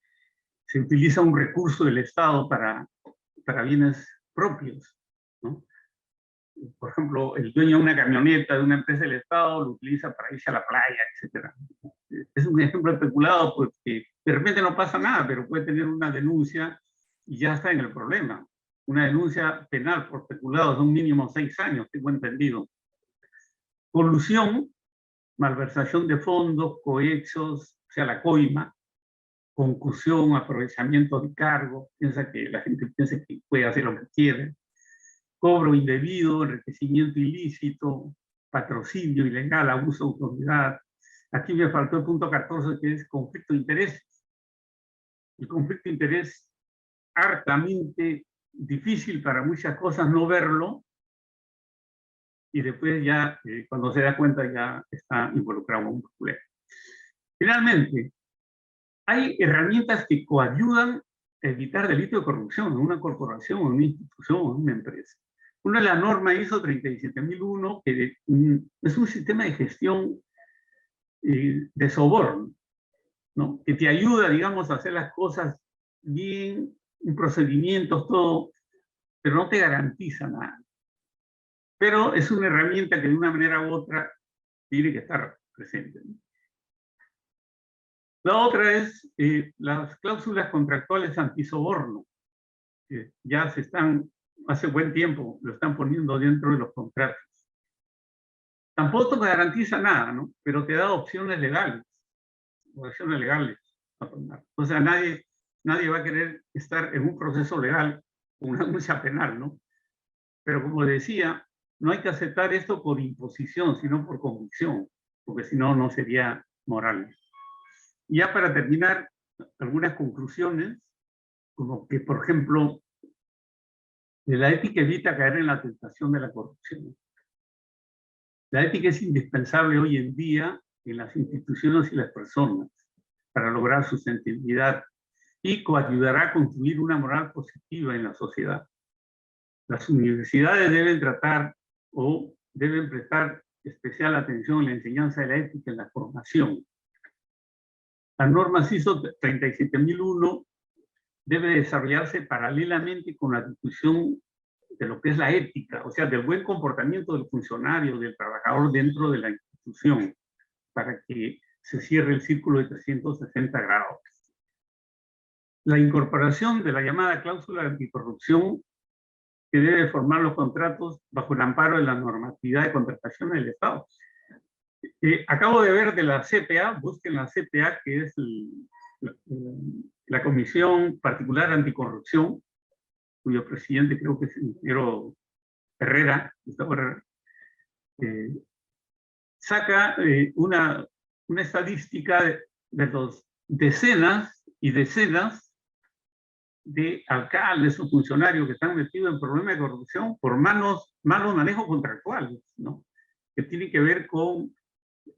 S4: se utiliza un recurso del Estado para bienes propios, ¿no? Por ejemplo, el dueño de una camioneta de una empresa del Estado lo utiliza para irse a la playa, etc. Es un ejemplo de peculado porque de repente no pasa nada, pero puede tener una denuncia y ya está en el problema. Una denuncia penal por peculado son mínimo 6 años, tengo entendido. Colusión malversación de fondos, cohechos, o sea, la coima, concusión, aprovechamiento de cargo, la gente piensa que puede hacer lo que quiere, cobro indebido, enriquecimiento ilícito, patrocinio ilegal, abuso de autoridad. Aquí me faltó el punto 14, que es conflicto de intereses. El conflicto de interés, hartamente difícil para muchas cosas no verlo, y después ya, cuando se da cuenta, ya está involucrado en un problema. Finalmente, hay herramientas que coayudan a evitar delito de corrupción en una corporación, en una institución, en una empresa. Una es la norma ISO 37001, que es un sistema de gestión de soborno, ¿no? Que te ayuda, digamos, a hacer las cosas bien, procedimientos, todo, pero no te garantiza nada. Pero es una herramienta que de una manera u otra tiene que estar presente, ¿no? La otra es las cláusulas contractuales antisoborno, que ya se están, hace buen tiempo, lo están poniendo dentro de los contratos. Tampoco te garantiza nada, ¿no? Pero te da opciones legales. Opciones legales a tomar. O sea, nadie va a querer estar en un proceso legal con una denuncia penal, ¿no? Pero como decía, no hay que aceptar esto por imposición, sino por convicción, porque si no, no sería moral. Y ya para terminar, algunas conclusiones, como que, por ejemplo, la ética evita caer en la tentación de la corrupción. La ética es indispensable hoy en día en las instituciones y las personas para lograr sustentabilidad y coayudará a construir una moral positiva en la sociedad. Las universidades deben tratar o deben prestar especial atención en la enseñanza de la ética en la formación. La norma ISO 37001 debe desarrollarse paralelamente con la discusión de lo que es la ética, o sea, del buen comportamiento del funcionario, del trabajador dentro de la institución, para que se cierre el círculo de 360 grados. La incorporación de la llamada cláusula anticorrupción que debe formar los contratos bajo el amparo de la normatividad de contratación del Estado. Acabo de ver de la CPA, busquen la CPA, que es la Comisión Particular Anticorrupción, cuyo presidente creo que es el ingeniero Herrera, Gustavo Herrera, saca una estadística de los decenas y decenas de alcaldes o funcionarios que están metidos en problemas de corrupción por malos manejos contractuales, ¿no? Que tienen que ver con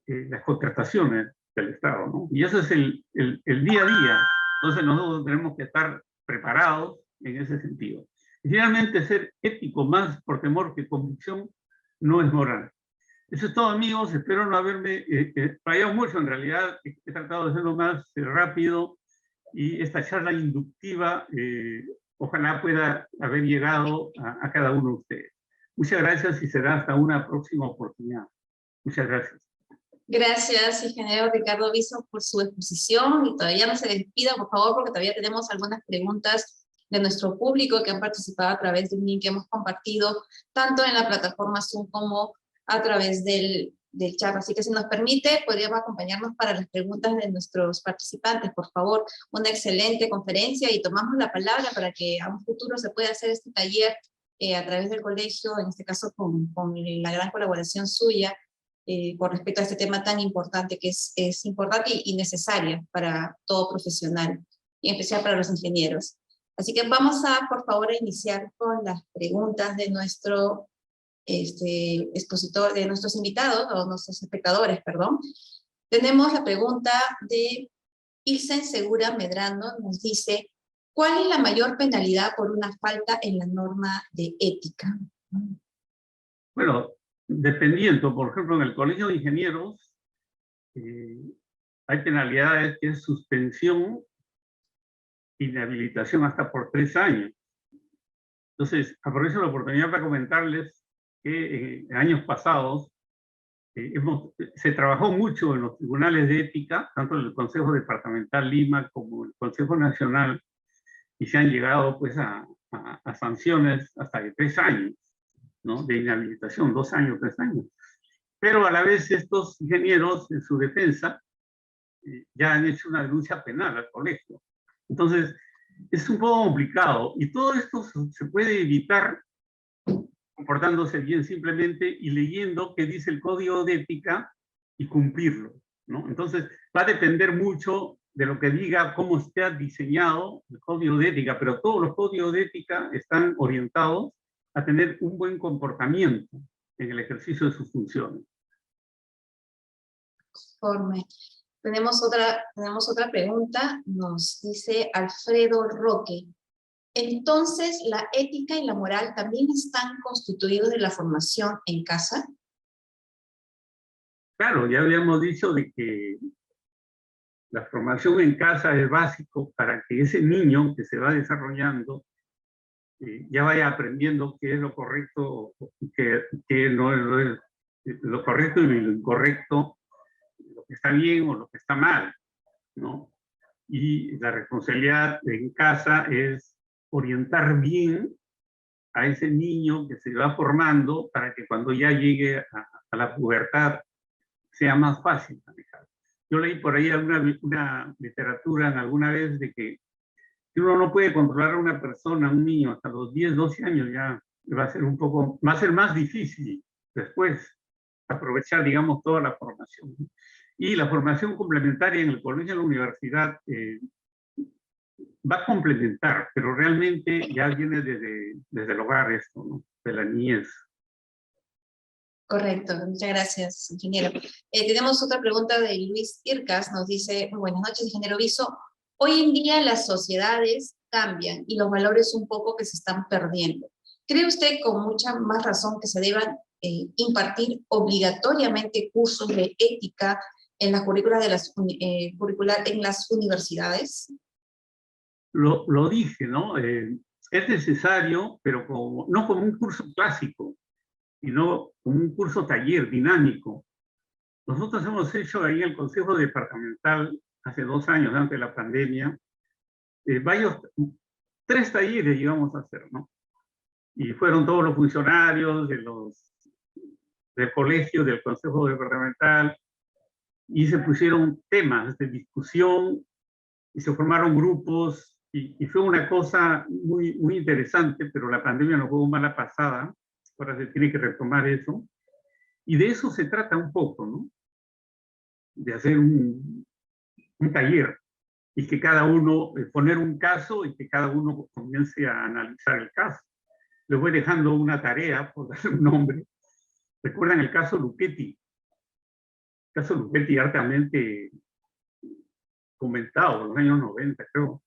S4: las contrataciones del Estado, ¿no? Y eso es el día a día. Entonces nosotros tenemos que estar preparados en ese sentido. Y finalmente, ser ético más por temor que convicción no es moral. Eso es todo, amigos. Espero no haberme fallado mucho. En realidad, he tratado de hacerlo más rápido, y esta charla inductiva ojalá pueda haber llegado a cada uno de ustedes. Muchas gracias y será hasta una próxima oportunidad. Muchas gracias.
S1: Gracias, ingeniero Ricardo Viso, por su exposición, y todavía no se despida, por favor, porque todavía tenemos algunas preguntas de nuestro público que han participado a través de un link que hemos compartido, tanto en la plataforma Zoom como a través del chat. Así que si nos permite, podríamos acompañarnos para las preguntas de nuestros participantes, por favor. Una excelente conferencia, y tomamos la palabra para que a un futuro se pueda hacer este taller a través del colegio, en este caso con la gran colaboración suya, con respecto a este tema tan importante, que es importante y necesario para todo profesional, y en especial para los ingenieros. Así que vamos a, por favor, a iniciar con las preguntas de nuestro expositor, de nuestros invitados, o nuestros espectadores, perdón. Tenemos la pregunta de Ilsen Segura Medrano, nos dice: ¿cuál es la mayor penalidad por una falta en la norma de ética?
S4: Bueno, dependiendo, por ejemplo, en el Colegio de Ingenieros hay penalidades que es suspensión, inhabilitación hasta por 3 años. Entonces, aprovecho la oportunidad para comentarles que en años pasados se trabajó mucho en los tribunales de ética, tanto en el Consejo Departamental Lima como en el Consejo Nacional, y se han llegado pues a sanciones hasta de 3 años, ¿no? De inhabilitación, 2 años, 3 años. Pero a la vez estos ingenieros, en su defensa, ya han hecho una denuncia penal al colegio. Entonces, es un poco complicado. Y todo esto se puede evitar comportándose bien simplemente y leyendo qué dice el código de ética y cumplirlo, ¿no? Entonces, va a depender mucho de lo que diga, cómo esté diseñado el código de ética, pero todos los códigos de ética están orientados a tener un buen comportamiento en el ejercicio de sus funciones.
S1: Conforme. Tenemos otra pregunta, nos dice Alfredo Roque. Entonces, ¿la ética y la moral también están constituidos de la formación en casa?
S4: Claro, ya habíamos dicho de que la formación en casa es básico para que ese niño que se va desarrollando ya vaya aprendiendo qué es lo correcto, qué no es lo correcto y lo incorrecto, lo que está bien o lo que está mal, ¿no? Y la responsabilidad en casa es orientar bien a ese niño que se va formando para que cuando ya llegue a la pubertad sea más fácil manejar. Yo leí por ahí una literatura alguna vez de que si uno no puede controlar a una persona, a un niño, hasta los 10, 12 años ya va a ser más difícil después aprovechar, digamos, toda la formación. Y la formación complementaria en el colegio y en la universidad va a complementar, pero realmente ya viene desde el hogar esto, ¿no? De la niñez.
S1: Correcto, muchas gracias, ingeniero. Tenemos otra pregunta de Luis Ircas, nos dice, muy buenas noches, ingeniero Viso. Hoy en día las sociedades cambian y los valores un poco que se están perdiendo. ¿Cree usted con mucha más razón que se deban impartir obligatoriamente cursos de ética en las currículas en las universidades?
S4: Lo dije, ¿no? Es necesario, pero no como un curso clásico, sino como un curso taller dinámico. Nosotros hemos hecho ahí en el Consejo Departamental, hace 2 años, antes de la pandemia, 3 talleres íbamos a hacer, ¿no? Y fueron todos los funcionarios del colegio, del Consejo Departamental, y se pusieron temas de discusión, y se formaron grupos, y fue una cosa muy, muy interesante, pero la pandemia nos jugó mala pasada, ahora se tiene que retomar eso, y de eso se trata un poco, ¿no? De hacer un taller, y que cada uno, poner un caso, y que cada uno comience a analizar el caso. Les voy dejando una tarea, por darle un nombre. ¿Recuerdan el caso Luchetti? El caso Luchetti altamente comentado en los años 90, creo,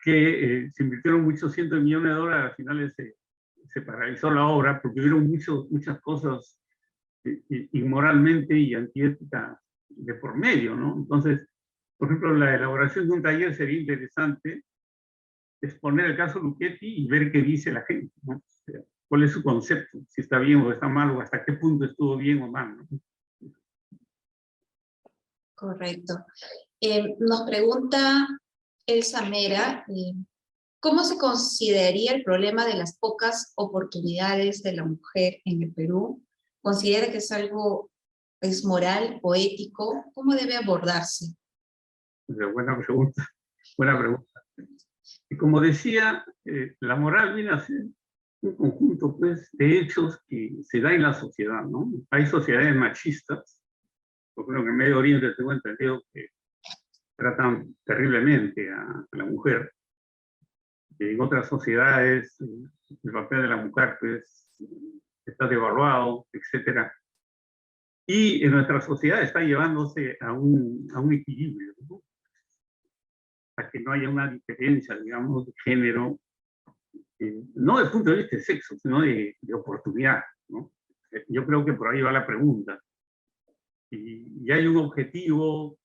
S4: que se invirtieron muchos cientos de millones de dólares, al final se paralizó la obra porque hubieron muchas cosas inmoralmente y antiéticas de por medio, ¿no? Entonces, por ejemplo, la elaboración de un taller sería interesante exponer el caso Luchetti y ver qué dice la gente, ¿no? O sea, cuál es su concepto, si está bien o está mal, o hasta qué punto estuvo bien o mal, ¿no?
S1: Correcto. Nos pregunta Elsa Mera, ¿cómo se consideraría el problema de las pocas oportunidades de la mujer en el Perú? ¿Considera que es moral o ético? ¿Cómo debe abordarse?
S4: Buena pregunta, buena pregunta. Y como decía, la moral viene a ser un conjunto, pues, de hechos que se da en la sociedad, ¿no? Hay sociedades machistas, por ejemplo, en el Medio Oriente tengo entendido que tratan terriblemente a la mujer. En otras sociedades, el papel de la mujer, pues, está devaluado, etc. Y en nuestra sociedad está llevándose a un equilibrio, ¿no? A que no haya una diferencia, digamos, de género, no desde el punto de vista de sexo, sino de oportunidad, ¿no? Yo creo que por ahí va la pregunta. Y hay un objetivo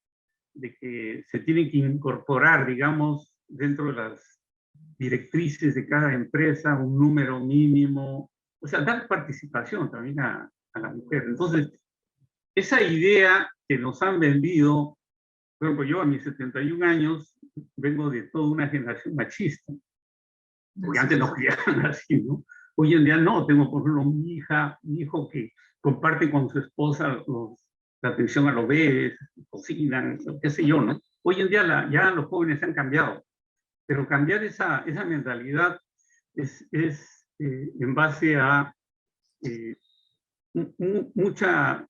S4: de que se tiene que incorporar, digamos, dentro de las directrices de cada empresa, un número mínimo, o sea, dar participación también a la mujer. Entonces, esa idea que nos han vendido, por ejemplo, yo a mis 71 años vengo de toda una generación machista, porque antes nos criaban así, ¿no? Hoy en día no, tengo por ejemplo mi hijo que comparten con su esposa la atención a los bebés, cocinan, qué sé yo, ¿no? Hoy en día ya los jóvenes han cambiado, pero cambiar esa mentalidad es en base a mucha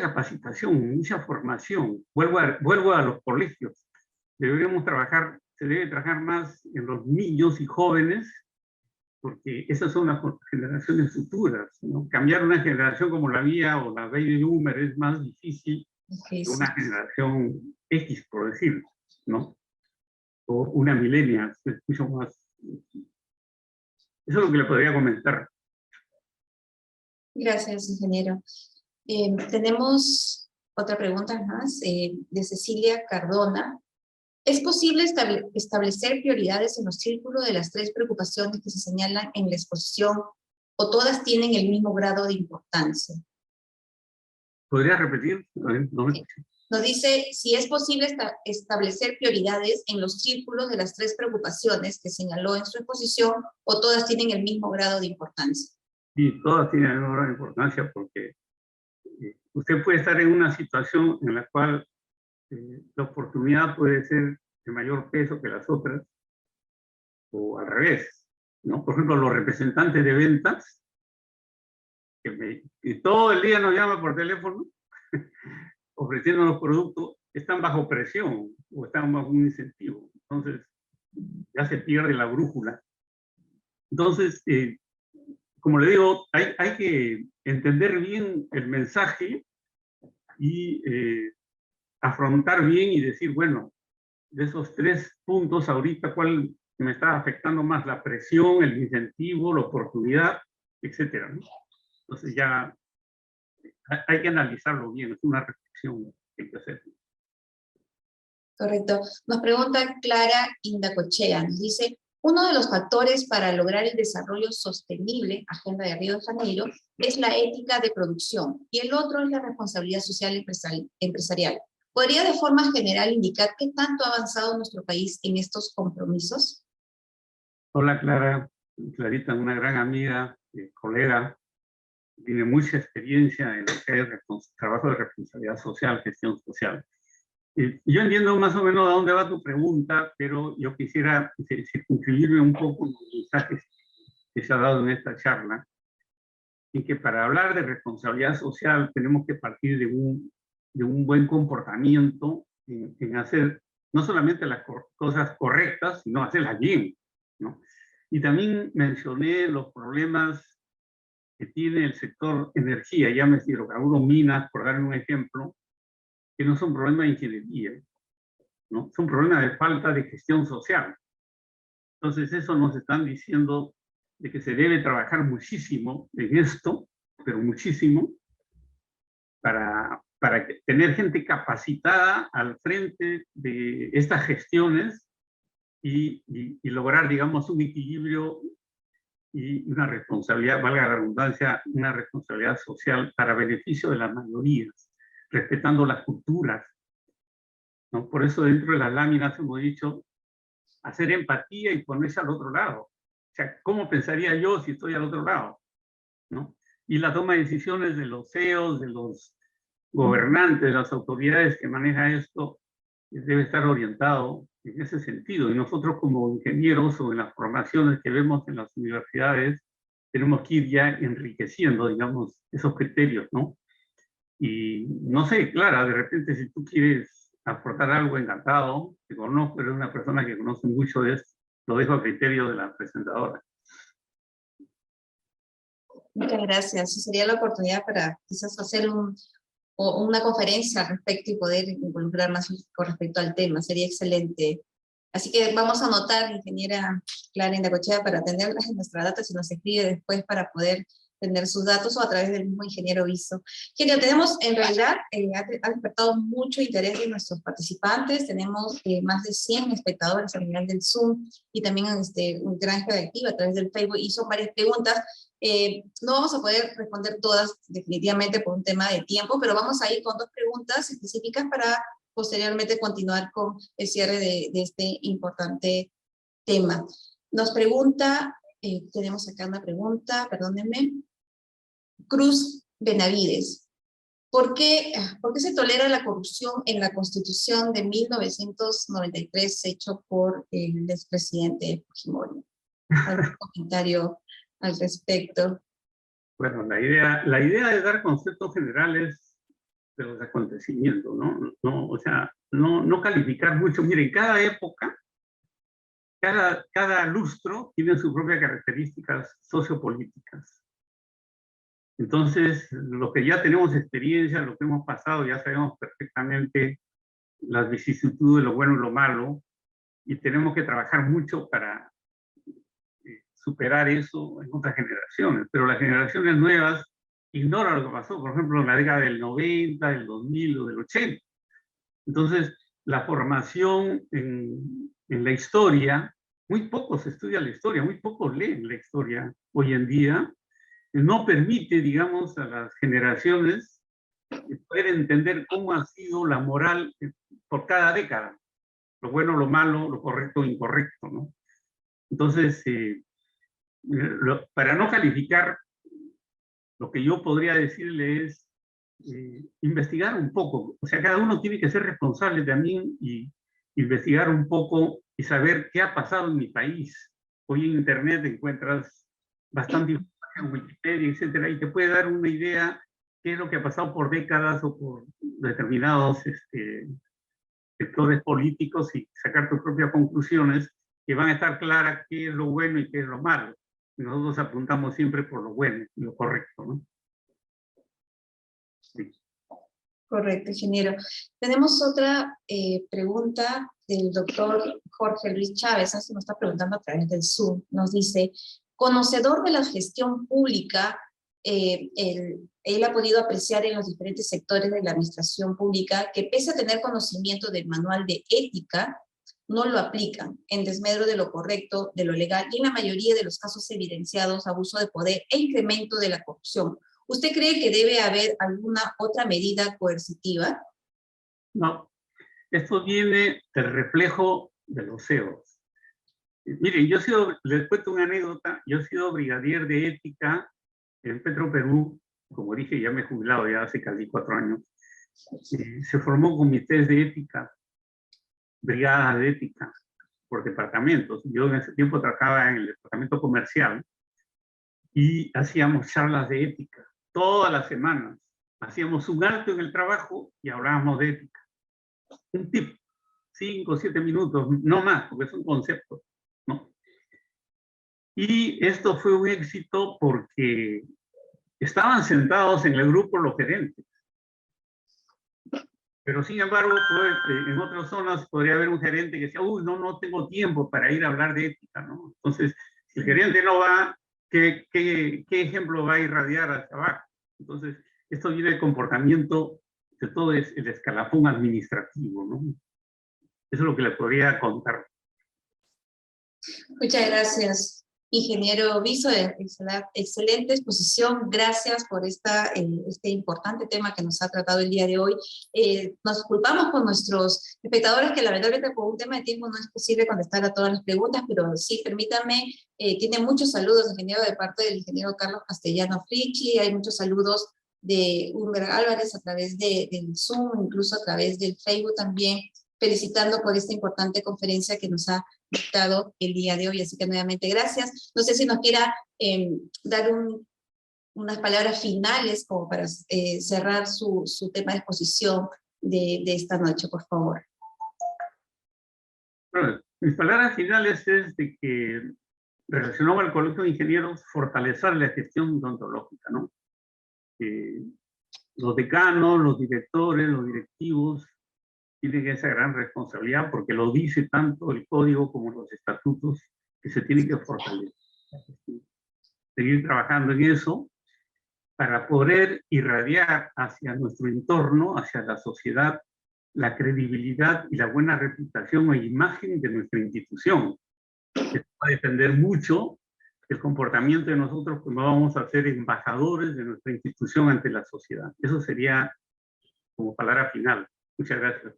S4: capacitación, mucha formación. Vuelvo a los colegios. Se debe trabajar más en los niños y jóvenes, porque esas son las generaciones futuras, ¿no? Cambiar una generación como la mía o la baby boomer es más difícil que una generación X, por decirlo, ¿no? O una millennial, es mucho más. Eso es lo que le podría comentar.
S1: Gracias, ingeniero. Tenemos otra pregunta más de Cecilia Cardona. ¿Es posible establecer prioridades en los círculos de las 3 preocupaciones que se señalan en la exposición o todas tienen el mismo grado de importancia?
S4: ¿Podría repetir? No.
S1: Sí. Nos dice si es posible establecer prioridades en los círculos de las 3 preocupaciones que señaló en su exposición o todas tienen el mismo grado de importancia.
S4: Sí, todas tienen el mismo grado de importancia porque usted puede estar en una situación en la cual la oportunidad puede ser de mayor peso que las otras, o al revés, ¿no? Por ejemplo, los representantes de ventas, que todo el día nos llaman por teléfono, ofreciendo los productos, están bajo presión, o están bajo un incentivo. Entonces, ya se pierde la brújula. Entonces, como le digo, hay que entender bien el mensaje y afrontar bien y decir, bueno, de esos 3 puntos ahorita, ¿cuál me está afectando más? La presión, el incentivo, la oportunidad, etcétera, ¿no? Entonces ya hay que analizarlo bien, es una reflexión que hay que hacer.
S1: Correcto. Nos pregunta Clara Indacochea, nos dice, uno de los factores para lograr el desarrollo sostenible, Agenda de Río de Janeiro, es la ética de producción, y el otro es la responsabilidad social empresarial. ¿Podría de forma general indicar qué tanto ha avanzado nuestro país en estos compromisos?
S4: Hola Clarita, una gran amiga, colega, tiene mucha experiencia en lo que es trabajo de responsabilidad social, gestión social. Yo entiendo más o menos a dónde va tu pregunta, pero yo quisiera circunscribirme un poco en los mensajes que se ha dado en esta charla, y que para hablar de responsabilidad social tenemos que partir de un buen comportamiento en hacer no solamente las cosas correctas, sino hacerlas bien, ¿no? Y también mencioné los problemas que tiene el sector energía, llámese hidrocarburos, minas, por dar un ejemplo, que no son problemas de ingeniería, ¿no? Son problemas de falta de gestión social. Entonces eso nos están diciendo de que se debe trabajar muchísimo en esto, pero muchísimo, para tener gente capacitada al frente de estas gestiones y lograr, digamos, un equilibrio y una responsabilidad, valga la redundancia, una responsabilidad social para beneficio de las mayorías, respetando las culturas, ¿no? Por eso dentro de las láminas hemos dicho hacer empatía y ponerse al otro lado. O sea, ¿cómo pensaría yo si estoy al otro lado? ¿No? Y la toma de decisiones de los CEOs, de los gobernantes, de las autoridades que manejan esto, debe estar orientado en ese sentido. Y nosotros como ingenieros o en las formaciones que vemos en las universidades, tenemos que ir ya enriqueciendo, digamos, esos criterios, ¿no? Y no sé, Clara, de repente si tú quieres aportar algo, encantado, te conozco, eres una persona que conoce mucho de esto, lo dejo a criterio de la presentadora.
S1: Muchas gracias. Sería la oportunidad para quizás hacer una conferencia al respecto y poder involucrar más con respecto al tema. Sería excelente. Así que vamos a anotar, ingeniera Clara Indacochea, para tener nuestra data, si nos escribe después para poder tener sus datos, o a través del mismo ingeniero Viso. Ingeniero, tenemos, en realidad, ha despertado mucho interés de nuestros participantes. Tenemos más de 100 espectadores a nivel del Zoom, y también un gran interactivo a través del Facebook, y son varias preguntas. No vamos a poder responder todas definitivamente por un tema de tiempo, pero vamos a ir con 2 preguntas específicas para posteriormente continuar con el cierre de este importante tema. Nos pregunta, tenemos acá una pregunta, perdónenme. Cruz Benavides. ¿Por qué se tolera la corrupción en la Constitución de 1993 hecho por el expresidente Fujimori? ¿Algún comentario al respecto?
S4: Bueno, la idea de dar conceptos generales de los acontecimientos, ¿no? O sea, no calificar mucho. Miren, cada época, cada lustro tiene sus propias características sociopolíticas. Entonces, los que ya tenemos experiencia, lo que hemos pasado, ya sabemos perfectamente las vicisitudes, lo bueno y lo malo, y tenemos que trabajar mucho para superar eso en otras generaciones. Pero las generaciones nuevas ignoran lo que pasó, por ejemplo, en la década del 90, del 2000 o del 80. Entonces, la formación en la historia, muy poco se estudia la historia, muy pocos leen la historia hoy en día, no permite, digamos, a las generaciones poder entender cómo ha sido la moral por cada década, lo bueno, lo malo, lo correcto, incorrecto, ¿no? Entonces, para no calificar, lo que yo podría decirle es investigar un poco. O sea, cada uno tiene que ser responsable también y investigar un poco y saber qué ha pasado en mi país. Hoy en Internet encuentras bastante información, Wikipedia, etcétera, y te puede dar una idea qué es lo que ha pasado por décadas o por determinados sectores políticos y sacar tus propias conclusiones que van a estar claras qué es lo bueno y qué es lo malo. Nosotros apuntamos siempre por lo bueno y lo correcto, ¿no? Sí.
S1: Correcto, ingeniero. Tenemos otra pregunta del doctor Jorge Luis Chávez, nos está preguntando a través del Zoom. Nos dice, conocedor de la gestión pública, él ha podido apreciar en los diferentes sectores de la administración pública que pese a tener conocimiento del manual de ética, no lo aplican en desmedro de lo correcto, de lo legal, y en la mayoría de los casos evidenciados abuso de poder e incremento de la corrupción. ¿Usted cree que debe haber alguna otra medida coercitiva?
S4: No, esto viene del reflejo de los CEOs. Miren, les cuento una anécdota, yo he sido brigadier de ética en Petroperú, como dije, ya me he jubilado ya hace casi 4 años. Se formó comités de ética, brigadas de ética, por departamentos. Yo en ese tiempo trabajaba en el departamento comercial y hacíamos charlas de ética todas las semanas. Hacíamos un alto en el trabajo y hablábamos de ética. Un tip, 5 o 7 minutos, no más, porque es un concepto, ¿no? Y esto fue un éxito porque estaban sentados en el grupo los gerentes. Pero sin embargo, pues, en otras zonas podría haber un gerente que decía, uy, no tengo tiempo para ir a hablar de ética, ¿no? Entonces, si el gerente no va, ¿qué ejemplo va a irradiar hacia abajo? Entonces, esto viene del comportamiento de todo el escalafón administrativo, ¿no? Eso es lo que le podría contar.
S1: Muchas gracias, ingeniero Viso, excelente exposición. Gracias por este importante tema que nos ha tratado el día de hoy. Nos disculpamos con nuestros espectadores que lamentablemente por un tema de tiempo no es posible contestar a todas las preguntas, pero sí, permítanme, tiene muchos saludos, ingeniero, de parte del ingeniero Carlos Castellano Frichi, hay muchos saludos de Humber Álvarez a través del Zoom, incluso a través del Facebook también, felicitando por esta importante conferencia que nos ha dictado el día de hoy, así que nuevamente gracias. No sé si nos quiera dar unas palabras finales como para cerrar su tema de exposición de esta noche, por favor.
S4: Bueno, mis palabras finales es de que, relacionado al Colegio de Ingenieros, fortalecer la gestión odontológica, ¿no? Los decanos, los directores, los directivos, tienen esa gran responsabilidad porque lo dice tanto el código como los estatutos que se tienen que fortalecer. Seguir trabajando en eso para poder irradiar hacia nuestro entorno, hacia la sociedad, la credibilidad y la buena reputación e imagen de nuestra institución. Esto va a depender mucho del comportamiento de nosotros cuando vamos a ser embajadores de nuestra institución ante la sociedad. Eso sería como palabra final. Muchas gracias.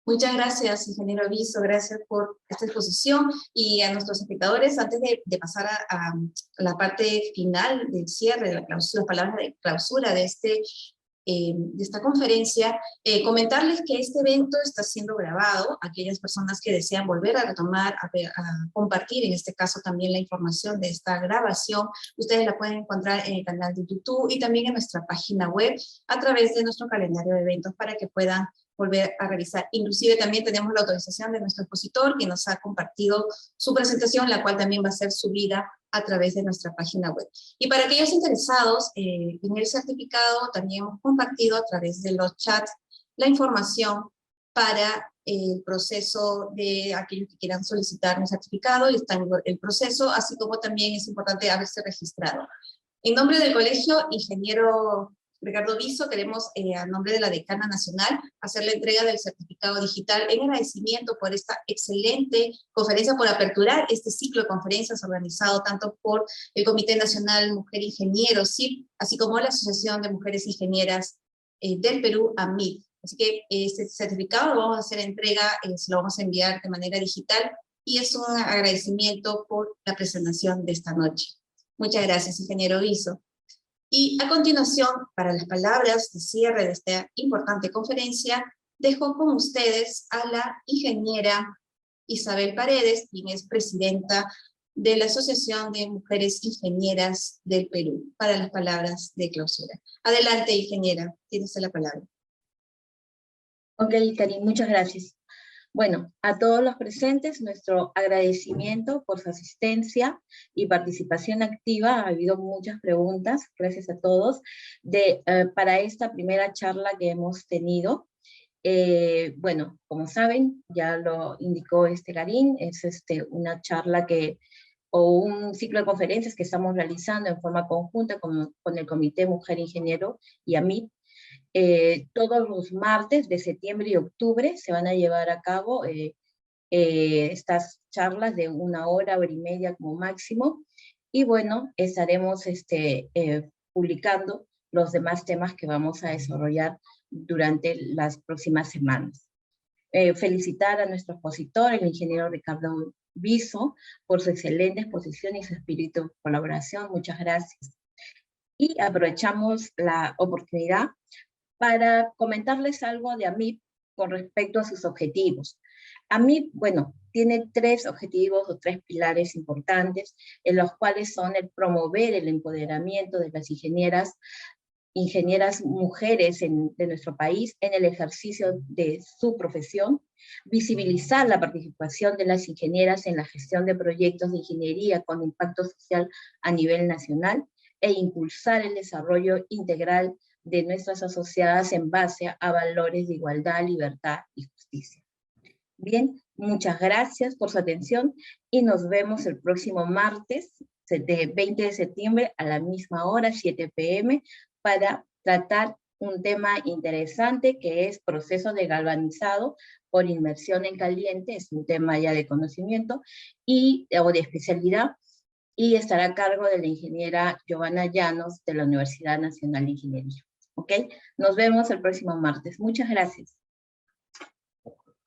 S1: Muchas gracias, ingeniero Aviso, gracias por esta exposición, y a nuestros espectadores, antes de pasar a la parte final del cierre, de la clausura, las palabras de clausura de esta conferencia, comentarles que este evento está siendo grabado. Aquellas personas que desean volver a retomar, a compartir en este caso también la información de esta grabación, ustedes la pueden encontrar en el canal de YouTube y también en nuestra página web a través de nuestro calendario de eventos para que puedan volver a revisar. Inclusive también tenemos la autorización de nuestro expositor que nos ha compartido su presentación, la cual también va a ser subida a través de nuestra página web. Y para aquellos interesados en el certificado, también hemos compartido a través de los chats la información para el proceso de aquellos que quieran solicitar un certificado, y está en el proceso, así como también es importante haberse registrado. En nombre del Colegio Ingeniero Ricardo Viso, queremos, a nombre de la Decana Nacional, hacer la entrega del certificado digital en agradecimiento por esta excelente conferencia, por aperturar este ciclo de conferencias organizado tanto por el Comité Nacional Mujer Ingeniero, CIP, así como la Asociación de Mujeres Ingenieras del Perú, AMIP. Así que este certificado lo vamos a hacer entrega, se lo vamos a enviar de manera digital, y es un agradecimiento por la presentación de esta noche. Muchas gracias, ingeniero Viso. Y a continuación, para las palabras de cierre de esta importante conferencia, dejo con ustedes a la ingeniera Isabel Paredes, quien es presidenta de la Asociación de Mujeres Ingenieras del Perú, para las palabras de clausura. Adelante, ingeniera, tienes la palabra.
S3: Ok, Karin, muchas gracias. Bueno, a todos los presentes, nuestro agradecimiento por su asistencia y participación activa. Ha habido muchas preguntas, gracias a todos, para esta primera charla que hemos tenido. Bueno, como saben, ya lo indicó Karin, es una charla o un ciclo de conferencias que estamos realizando en forma conjunta con el Comité Mujer Ingeniero y AMIP. Todos los martes de septiembre y octubre se van a llevar a cabo estas charlas de 1 hora, hora y media como máximo, y bueno, estaremos publicando los demás temas que vamos a desarrollar durante las próximas semanas. Felicitar a nuestro expositor, el ingeniero Ricardo Viso, por su excelente exposición y su espíritu de colaboración. Muchas gracias. Y aprovechamos la oportunidad para comentarles algo de AMIP con respecto a sus objetivos. AMIP, bueno, tiene 3 objetivos o 3 pilares importantes, en los cuales son el promover el empoderamiento de las ingenieras mujeres de nuestro país en el ejercicio de su profesión, visibilizar la participación de las ingenieras en la gestión de proyectos de ingeniería con impacto social a nivel nacional, e impulsar el desarrollo integral de nuestras asociadas en base a valores de igualdad, libertad y justicia. Bien, muchas gracias por su atención y nos vemos el próximo martes, 20 de septiembre, a la misma hora, 7 p.m., para tratar un tema interesante que es proceso de galvanizado por inmersión en caliente. Es un tema ya de conocimiento o de especialidad, y estará a cargo de la ingeniera Giovanna Llanos de la Universidad Nacional de Ingeniería. ¿Ok? Nos vemos el próximo martes. Muchas gracias.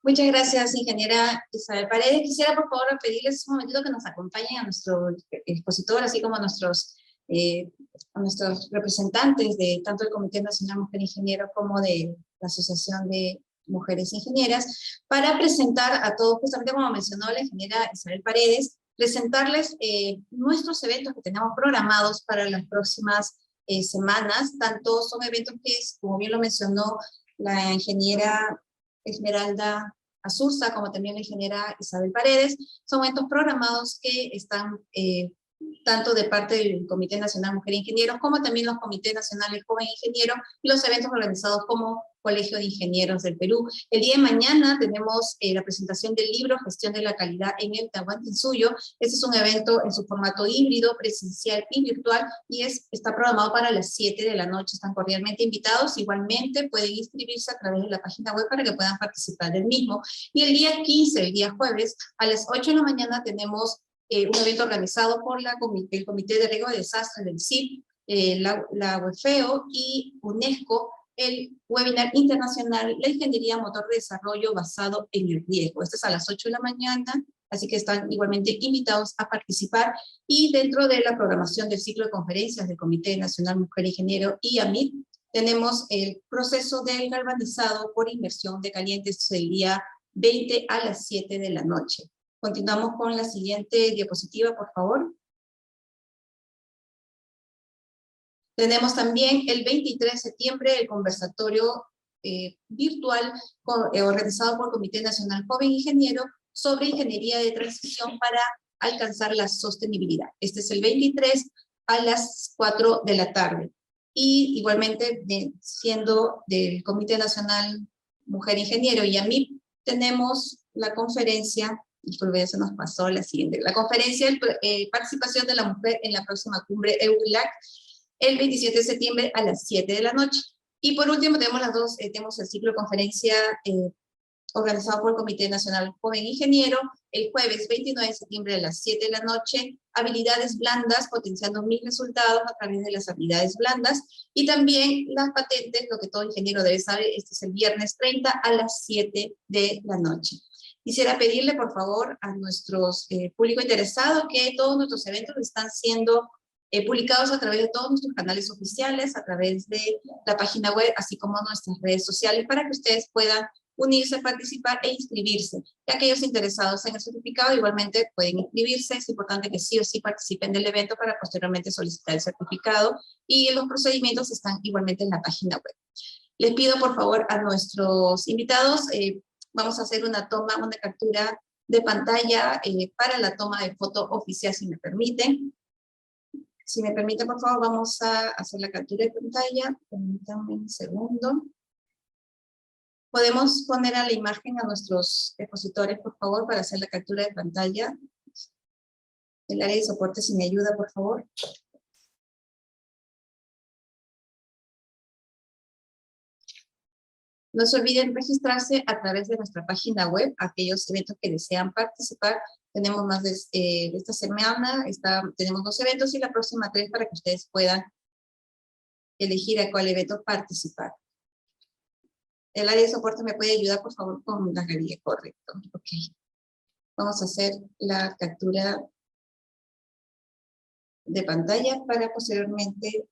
S1: Muchas gracias, ingeniera Isabel Paredes. Quisiera, por favor, pedirles un momentito que nos acompañen a nuestro expositor, así como a nuestros representantes de tanto el Comité Nacional Mujer Ingeniero como de la Asociación de Mujeres Ingenieras, para presentar a todos, justamente como mencionó la ingeniera Isabel Paredes, presentarles nuestros eventos que tenemos programados para las próximas semanas. Tanto son eventos que, como bien lo mencionó la ingeniera Esmeralda Azurza, como también la ingeniera Isabel Paredes, son eventos programados que están tanto de parte del Comité Nacional Mujer Ingenieros, como también los Comités Nacionales Joven Ingeniero, y los eventos organizados como Colegio de Ingenieros del Perú. El día de mañana tenemos la presentación del libro Gestión de la Calidad en el Tahuantinsuyo. Este es un evento en su formato híbrido, presencial y virtual, y está programado para las 7 de la noche. Están cordialmente invitados. Igualmente pueden inscribirse a través de la página web para que puedan participar del mismo. Y el día 15, el día jueves, a las 8 de la mañana tenemos un evento organizado por el Comité de Riesgo de Desastres del CIP, la UEFEO y UNESCO, el webinar internacional, la ingeniería motor de desarrollo basado en el riesgo. Este es a las 8 de la mañana, así que están igualmente invitados a participar. Y dentro de la programación del ciclo de conferencias del Comité Nacional Mujer Ingeniero y AMIT, tenemos el proceso del galvanizado por inmersión de caliente, esto el día 20 a las 7 de la noche. Continuamos con la siguiente diapositiva, por favor. Tenemos también el 23 de septiembre el conversatorio virtual organizado por el Comité Nacional Joven Ingeniero sobre ingeniería de transición para alcanzar la sostenibilidad. Este es el 23 a las 4 de la tarde. Y igualmente, siendo del Comité Nacional Mujer Ingeniero y AMIP, tenemos la conferencia, disculpe, se nos pasó la siguiente, la conferencia participación de la mujer en la próxima cumbre EULAC, el 27 de septiembre a las 7 de la noche. Y por último tenemos el ciclo de conferencia organizado por el Comité Nacional Joven Ingeniero, el jueves 29 de septiembre a las 7 de la noche, habilidades blandas, potenciando mis resultados a través de las habilidades blandas, y también las patentes, lo que todo ingeniero debe saber, este es el viernes 30 a las 7 de la noche. Quisiera pedirle, por favor, a nuestros público interesado que todos nuestros eventos están siendo publicados a través de todos nuestros canales oficiales, a través de la página web, así como nuestras redes sociales, para que ustedes puedan unirse, participar e inscribirse. Y aquellos interesados en el certificado igualmente pueden inscribirse. Es importante que sí o sí participen del evento para posteriormente solicitar el certificado, y los procedimientos están igualmente en la página web. Les pido por favor a nuestros invitados, vamos a hacer una captura de pantalla para la toma de foto oficial, si me permiten. Si me permiten, por favor, vamos a hacer la captura de pantalla. Permítanme un segundo. ¿Podemos poner a la imagen a nuestros expositores, por favor, para hacer la captura de pantalla? El área de soporte, si me ayuda, por favor. No se olviden registrarse a través de nuestra página web, aquellos eventos que desean participar. Tenemos más de esta semana, tenemos 2 eventos y la próxima 3 para que ustedes puedan elegir a cuál evento participar. El área de soporte me puede ayudar, por favor, con la galería, correcto. Ok. Vamos a hacer la captura de pantalla para posteriormente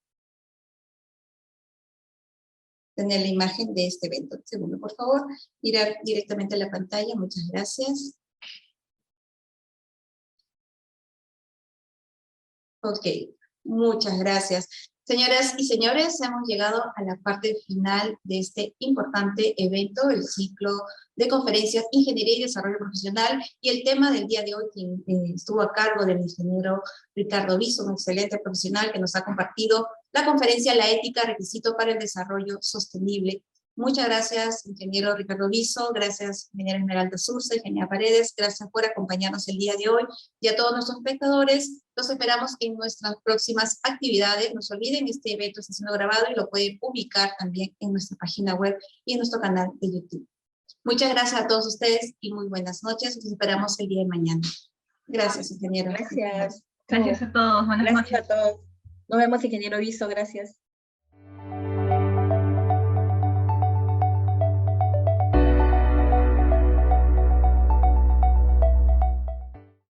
S1: tener la imagen de este evento. Un segundo, por favor. Mirar directamente a la pantalla. Muchas gracias. Ok, muchas gracias. Señoras y señores, hemos llegado a la parte final de este importante evento, el ciclo de conferencias Ingeniería y Desarrollo Profesional, y el tema del día de hoy estuvo a cargo del ingeniero Ricardo Viso, un excelente profesional que nos ha compartido la conferencia La ética, requisito para el desarrollo sostenible. Muchas gracias, ingeniero Ricardo Viso, gracias, ingeniera Esmeralda Surce, ingeniera Paredes, gracias por acompañarnos el día de hoy, y a todos nuestros espectadores, los esperamos en nuestras próximas actividades. No se olviden, este evento está siendo grabado y lo pueden ubicar también en nuestra página web y en nuestro canal de YouTube. Muchas gracias a todos ustedes y muy buenas noches, los esperamos el día de mañana. Gracias, ingeniero.
S3: Gracias.
S2: Gracias a todos, buenas noches.
S3: Gracias a todos. Nos vemos, ingeniero Viso, gracias.